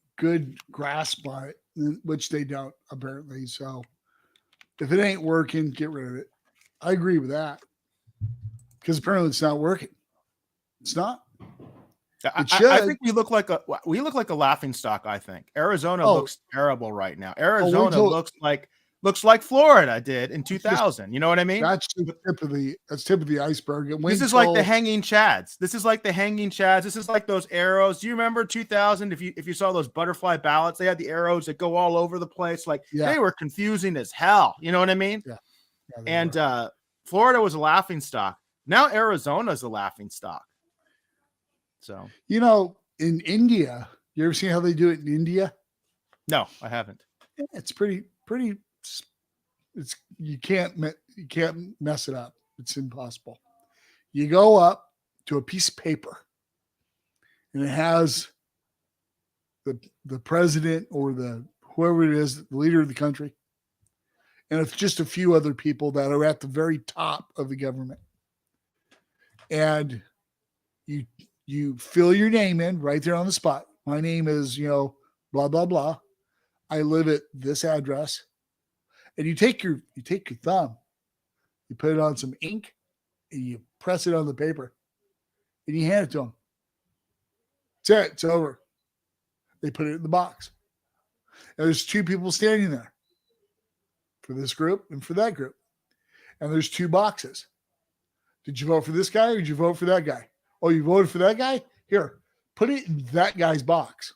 grasp on it, which they don't apparently. So if it ain't working, get rid of it. I agree with that because apparently it's not working. It's not.
I think we look like a laughing stock. I think Arizona looks terrible right now. Arizona looks like Florida did in 2000. You know what I mean?
That's the tip of the iceberg.
This is like the hanging chads. This is like those arrows. Do you remember 2000? If you saw those butterfly ballots, they had the arrows that go all over the place. They were confusing as hell. You know what I mean?
Yeah.
And Florida was a laughing stock. Now Arizona is a laughing stock. So
in India, you ever seen how they do it in India?
No, I haven't.
It's pretty. You can't mess it up. It's impossible. You go up to a piece of paper, and it has the president or whoever it is, the leader of the country, and it's just a few other people that are at the very top of the government, and you fill your name in right there on the spot. My name is blah blah blah. I live at this address. And you take your thumb, you put it on some ink, and you press it on the paper, and you hand it to them. That's it. It's over. They put it in the box. And there's two people standing there for this group and for that group. And there's two boxes. Did you vote for this guy or did you vote for that guy? Oh, you voted for that guy? Here, put it in that guy's box.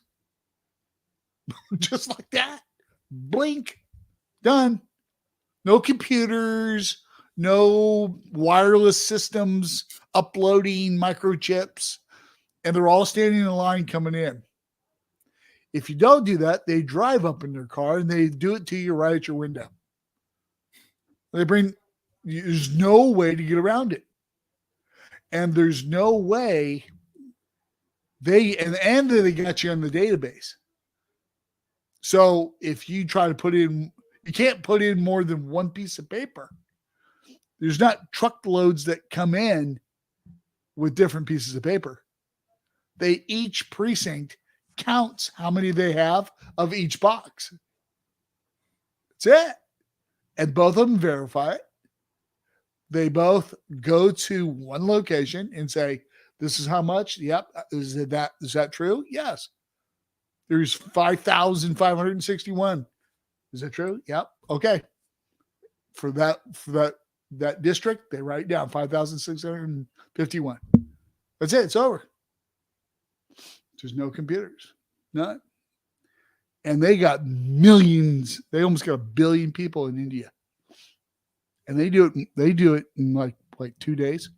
Just like that. Blink. Done. No computers, no wireless systems uploading microchips, and they're all standing in line coming in. If you don't do that, they drive up in their car and they do it to you right at your window. There's no way to get around it. And there's no way they got you on the database. So if you try to put in, you can't put in more than one piece of paper. There's not truckloads that come in with different pieces of paper. Each precinct counts how many they have of each box. That's it. And both of them verify it. They both go to one location and say, this is how much. Yep. Is that true? Yes. There's 5,561. Is that true? Yep. Okay. For that district, they write down 5,651. That's it. It's over. There's no computers. None. And they got millions. They almost got 1 billion people in India. And they do it in like 2 days.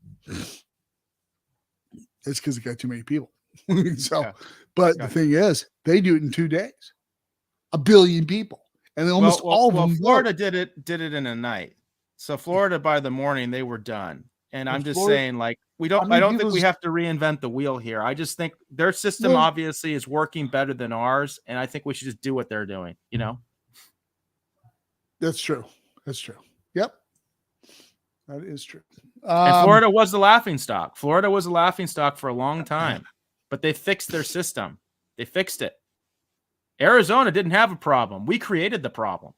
It's because they got too many people. But the thing is, they do it in 2 days. 1 billion people. And almost all of them.
Florida did it in a night. So Florida, by the morning, they were done. And I'm just saying, like, I don't think we have to reinvent the wheel here. I just think their system obviously is working better than ours. And I think we should just do what they're doing, you know?
That's true. Yep. That is true.
And Florida was the laughingstock. Florida was a laughingstock for a long time, but they fixed their system. They fixed it. Arizona didn't have a problem. We created the problem.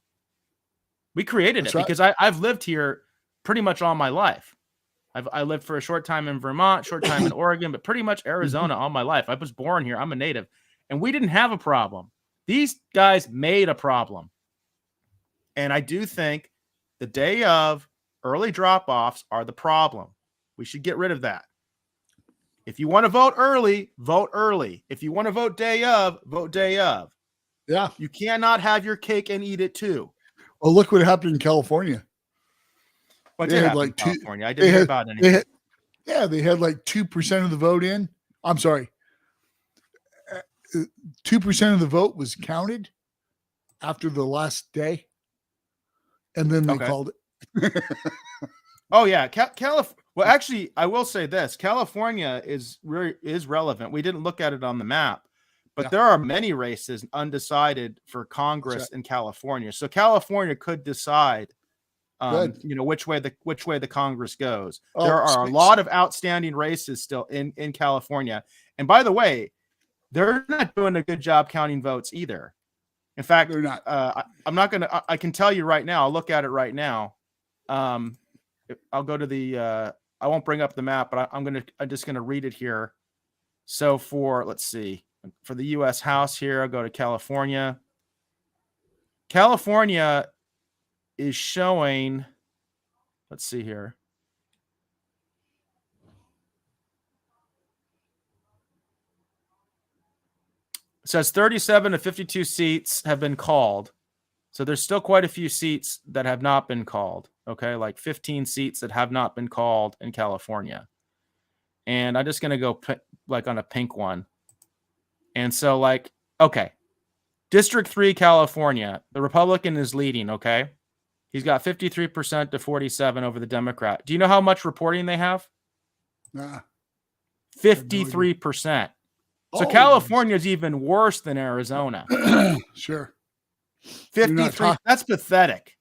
We created it because I've lived here pretty much all my life. I lived for a short time in Vermont, short time in Oregon, but pretty much Arizona all my life. I was born here. I'm a native. And we didn't have a problem. These guys made a problem. And I do think the day of early drop-offs are the problem. We should get rid of that. If you want to vote early, vote early. If you want to vote day of, vote day of.
Yeah.
You cannot have your cake and eat it too.
Well, look what happened in California.
What did happen in California? I didn't hear about anything.
They had like 2% of the vote in. I'm sorry. 2% of the vote was counted after the last day. And then they called it.
Oh, yeah. Well, actually, I will say this. California is relevant. We didn't look at it on the map. But there are many races undecided for Congress in California. So California could decide, which way the Congress goes. There are a lot of outstanding races still in California. And by the way, they're not doing a good job counting votes either. In fact, they're not. I can tell you right now. I'll look at it right now. I'll go to the. I won't bring up the map, but I'm just gonna read it here. So let's see. For the U.S. House here, I'll go to California. California is showing, let's see here. It says 37 of 52 seats have been called. So there's still quite a few seats that have not been called. Okay, like 15 seats that have not been called in California. And I'm just going to go like on a pink one. And so, like, okay, District 3, California, the Republican is leading, okay? He's got 53% to 47% over the Democrat. Do you know how much reporting they have? 53%. So California is even worse than Arizona.
Sure.
53%. That's pathetic.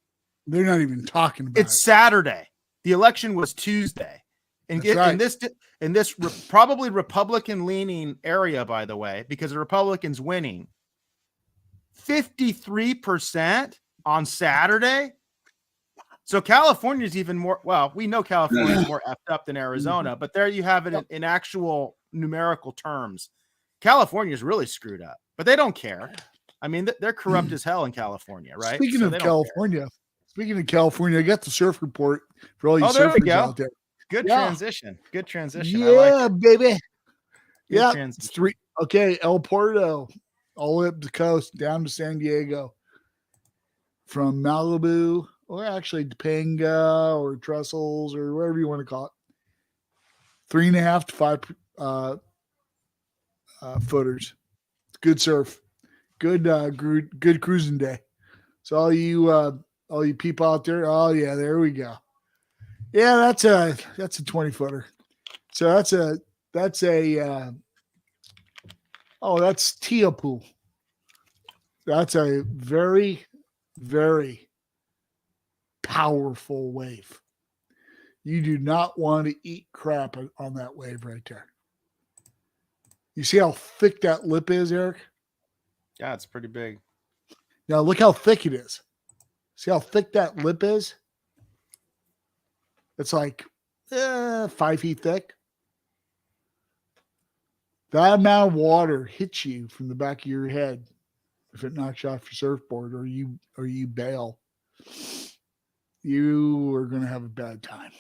They're not even talking about it.
It's Saturday. The election was Tuesday. In this probably Republican-leaning area, by the way, because the Republicans winning, 53% on Saturday. So California is even more. Well, we know California is more effed up than Arizona, but there you have it in actual numerical terms. California is really screwed up, but they don't care. I mean, they're corrupt as hell in California, right?
Speaking of California, I got the surf report for all you surfers out there.
Good transition. Good transition.
Yeah, baby.
Yeah.
It's 3. Okay, El Porto, all the way up the coast, down to San Diego. From Malibu, or actually Topanga or Trestles or whatever you want to call it. 3.5 to 5 footers. Good surf. Good cruising day. So all you people out there, oh yeah, there we go. Yeah, that's a 20-footer. So that's Teahupo'o. That's a very, very powerful wave. You do not want to eat crap on that wave right there. You see how thick that lip is, Eric?
Yeah, it's pretty big.
Now look how thick it is. See how thick that lip is? It's like 5 feet thick. That amount of water hits you from the back of your head if it knocks you off your surfboard or you bail. You are going to have a bad time.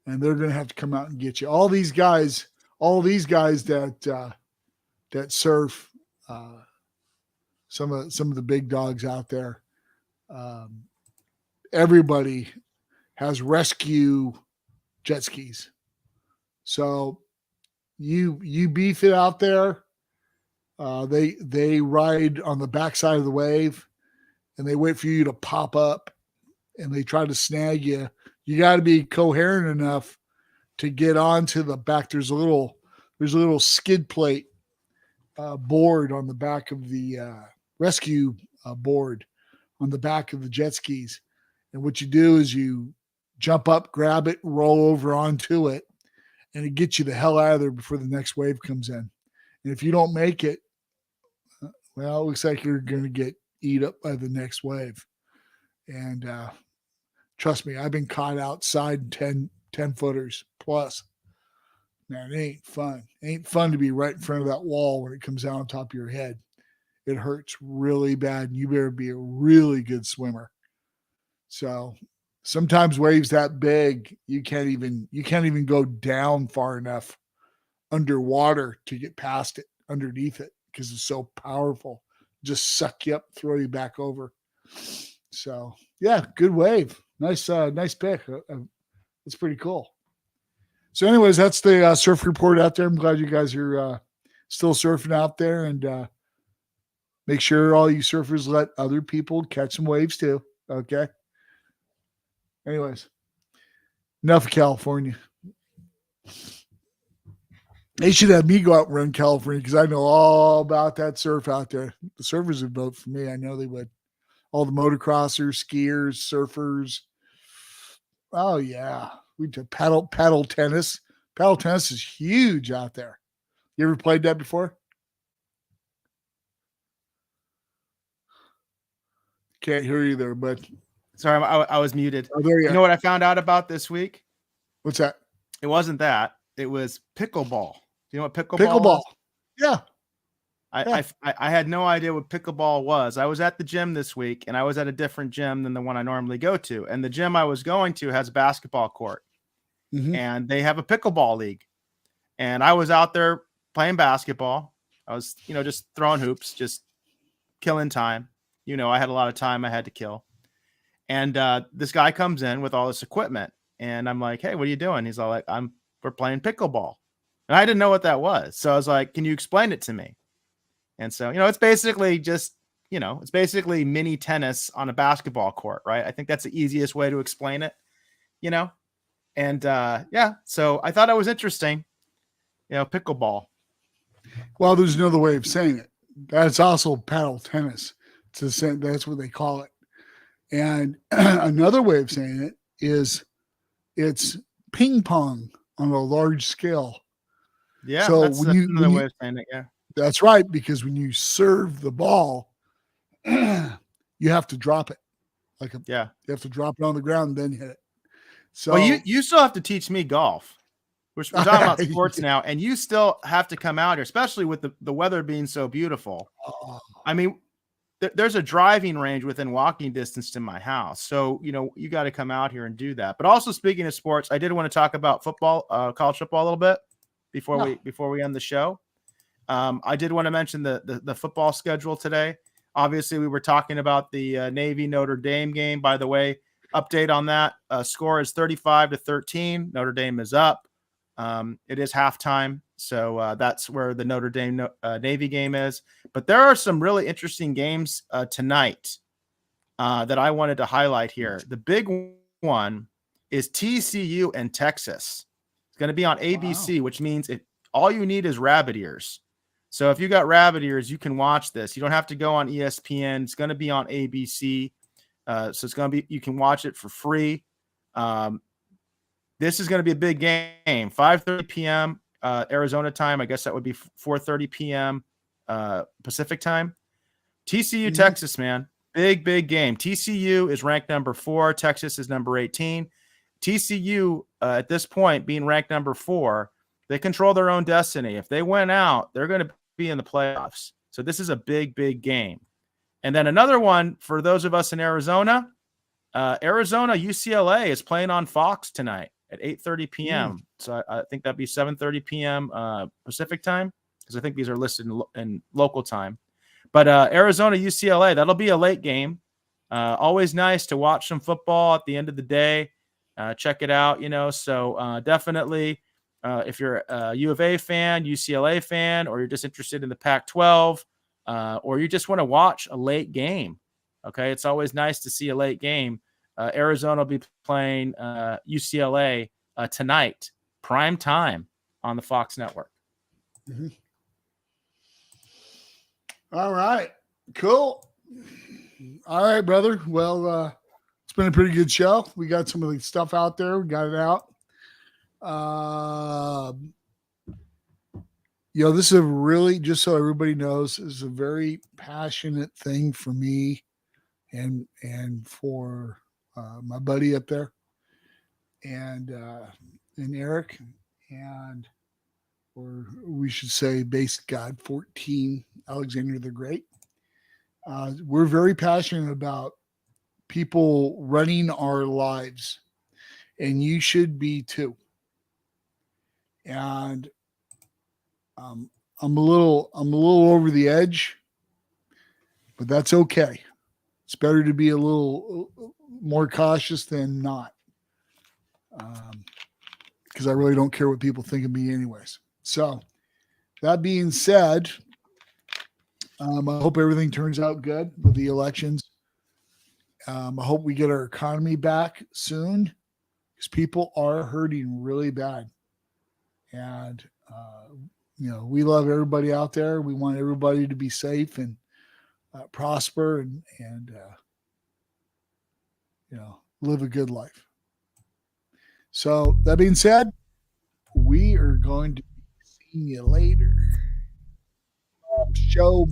And they're going to have to come out and get you. All these guys that surf, some of the big dogs out there, everybody has rescue jet skis. So you beef it out there. They ride on the backside of the wave, and they wait for you to pop up, and they try to snag you. You got to be coherent enough to get onto the back. There's a little skid plate board on the back of the rescue board on the back of the jet skis, and what you do is you jump up, grab it, roll over onto it, and it gets you the hell out of there before the next wave comes in. And if you don't make it, well, it looks like you're going to get eat up by the next wave. And trust me, I've been caught outside 10 footers plus. Man, it ain't fun. It ain't fun to be right in front of that wall when it comes down on top of your head. It hurts really bad, and you better be a really good swimmer. So sometimes waves that big, you can't even go down far enough underwater to get past it, underneath it, because it's so powerful. Just suck you up, throw you back over. So yeah, good wave. Nice pick. It's pretty cool. So anyways, that's the surf report out there. I'm glad you guys are still surfing out there, and make sure all you surfers let other people catch some waves too. Okay. Anyways, enough of California. They should have me go out and run California because I know all about that surf out there. The surfers would vote for me. I know they would. All the motocrossers, skiers, surfers. Oh yeah, we did paddle tennis. Paddle tennis is huge out there. You ever played that before? Can't hear you there, but
sorry, I was muted.
Oh, there
you know what I found out about this week?
What's that?
It wasn't that. It was pickleball. Do you know what pickleball
Pickleball.
is?
Yeah.
I had no idea what pickleball was. I was at the gym this week, and I was at a different gym than the one I normally go to. And the gym I was going to has a basketball court, and they have a pickleball league. And I was out there playing basketball. I was, just throwing hoops, just killing time. I had a lot of time I had to kill. And this guy comes in with all this equipment, and I'm like, "Hey, what are you doing?" He's all like, "We're playing pickleball." And I didn't know what that was. So I was like, "Can you explain it to me?" And so, it's basically just, it's basically mini tennis on a basketball court, right? I think that's the easiest way to explain it, And yeah, so I thought it was interesting, pickleball.
Well, there's another way of saying it. That's also paddle tennis. That's what they call it. And another way of saying it is it's ping pong on a large scale.
Yeah,
so
that's another way of saying it, yeah.
That's right, because when you serve the ball, you have to drop it. You have to drop it on the ground and then hit it. So
you still have to teach me golf. We're talking about sports now, and you still have to come out here, especially with the weather being so beautiful. I mean, there's a driving range within walking distance to my house. So, you got to come out here and do that. But also, speaking of sports, I did want to talk about football, college football a little bit before we end the show. I did want to mention the football schedule today. Obviously, we were talking about the Navy Notre Dame game. By the way, update on that. Score is 35-13. Notre Dame is up. It is halftime. So that's where the Notre Dame Navy game is. But there are some really interesting games tonight that I wanted to highlight here. The big one is TCU and Texas. It's going to be on ABC, which means all you need is rabbit ears. So if you got rabbit ears, you can watch this. You don't have to go on ESPN. It's going to be on ABC. So it's going to be, you can watch it for free. This is going to be a big game. 5:30 p.m. Arizona time. I guess that would be 4:30 p.m. Pacific time. TCU, Texas, man. Big game. TCU is ranked number 4. Texas is number 18. TCU, at this point, being ranked number 4, they control their own destiny. If they win out, they're going to be in the playoffs. So this is a big game. And then another one for those of us in Arizona, Arizona UCLA is playing on Fox tonight at 8:30 p.m. So I think that'd be 7:30 p.m. Pacific time, because I think these are listed in local time. But Arizona UCLA, that'll be a late game. Always nice to watch some football at the end of the day. Check it out, So definitely, if you're a U of A fan, UCLA fan, or you're just interested in the Pac-12, or you just want to watch a late game, okay, it's always nice to see a late game. Arizona will be playing UCLA tonight, prime time on the Fox network.
Mm-hmm. All right, cool. All right, brother. Well, it's been a pretty good show. We got some of the stuff out there. We got it out. This is a really, just so everybody knows, this is a very passionate thing for me and for my buddy up there and Eric, and or we should say Base God 14, Alexander the Great. We're very passionate about people running our lives, and you should be too. And I'm a little over the edge, but that's okay. It's better to be a little more cautious than not, because I really don't care what people think of me anyways. So that being said, I hope everything turns out good with the elections. I hope we get our economy back soon, because people are hurting really bad. And, we love everybody out there. We want everybody to be safe and prosper and live a good life. So that being said, we are going to see you later. Show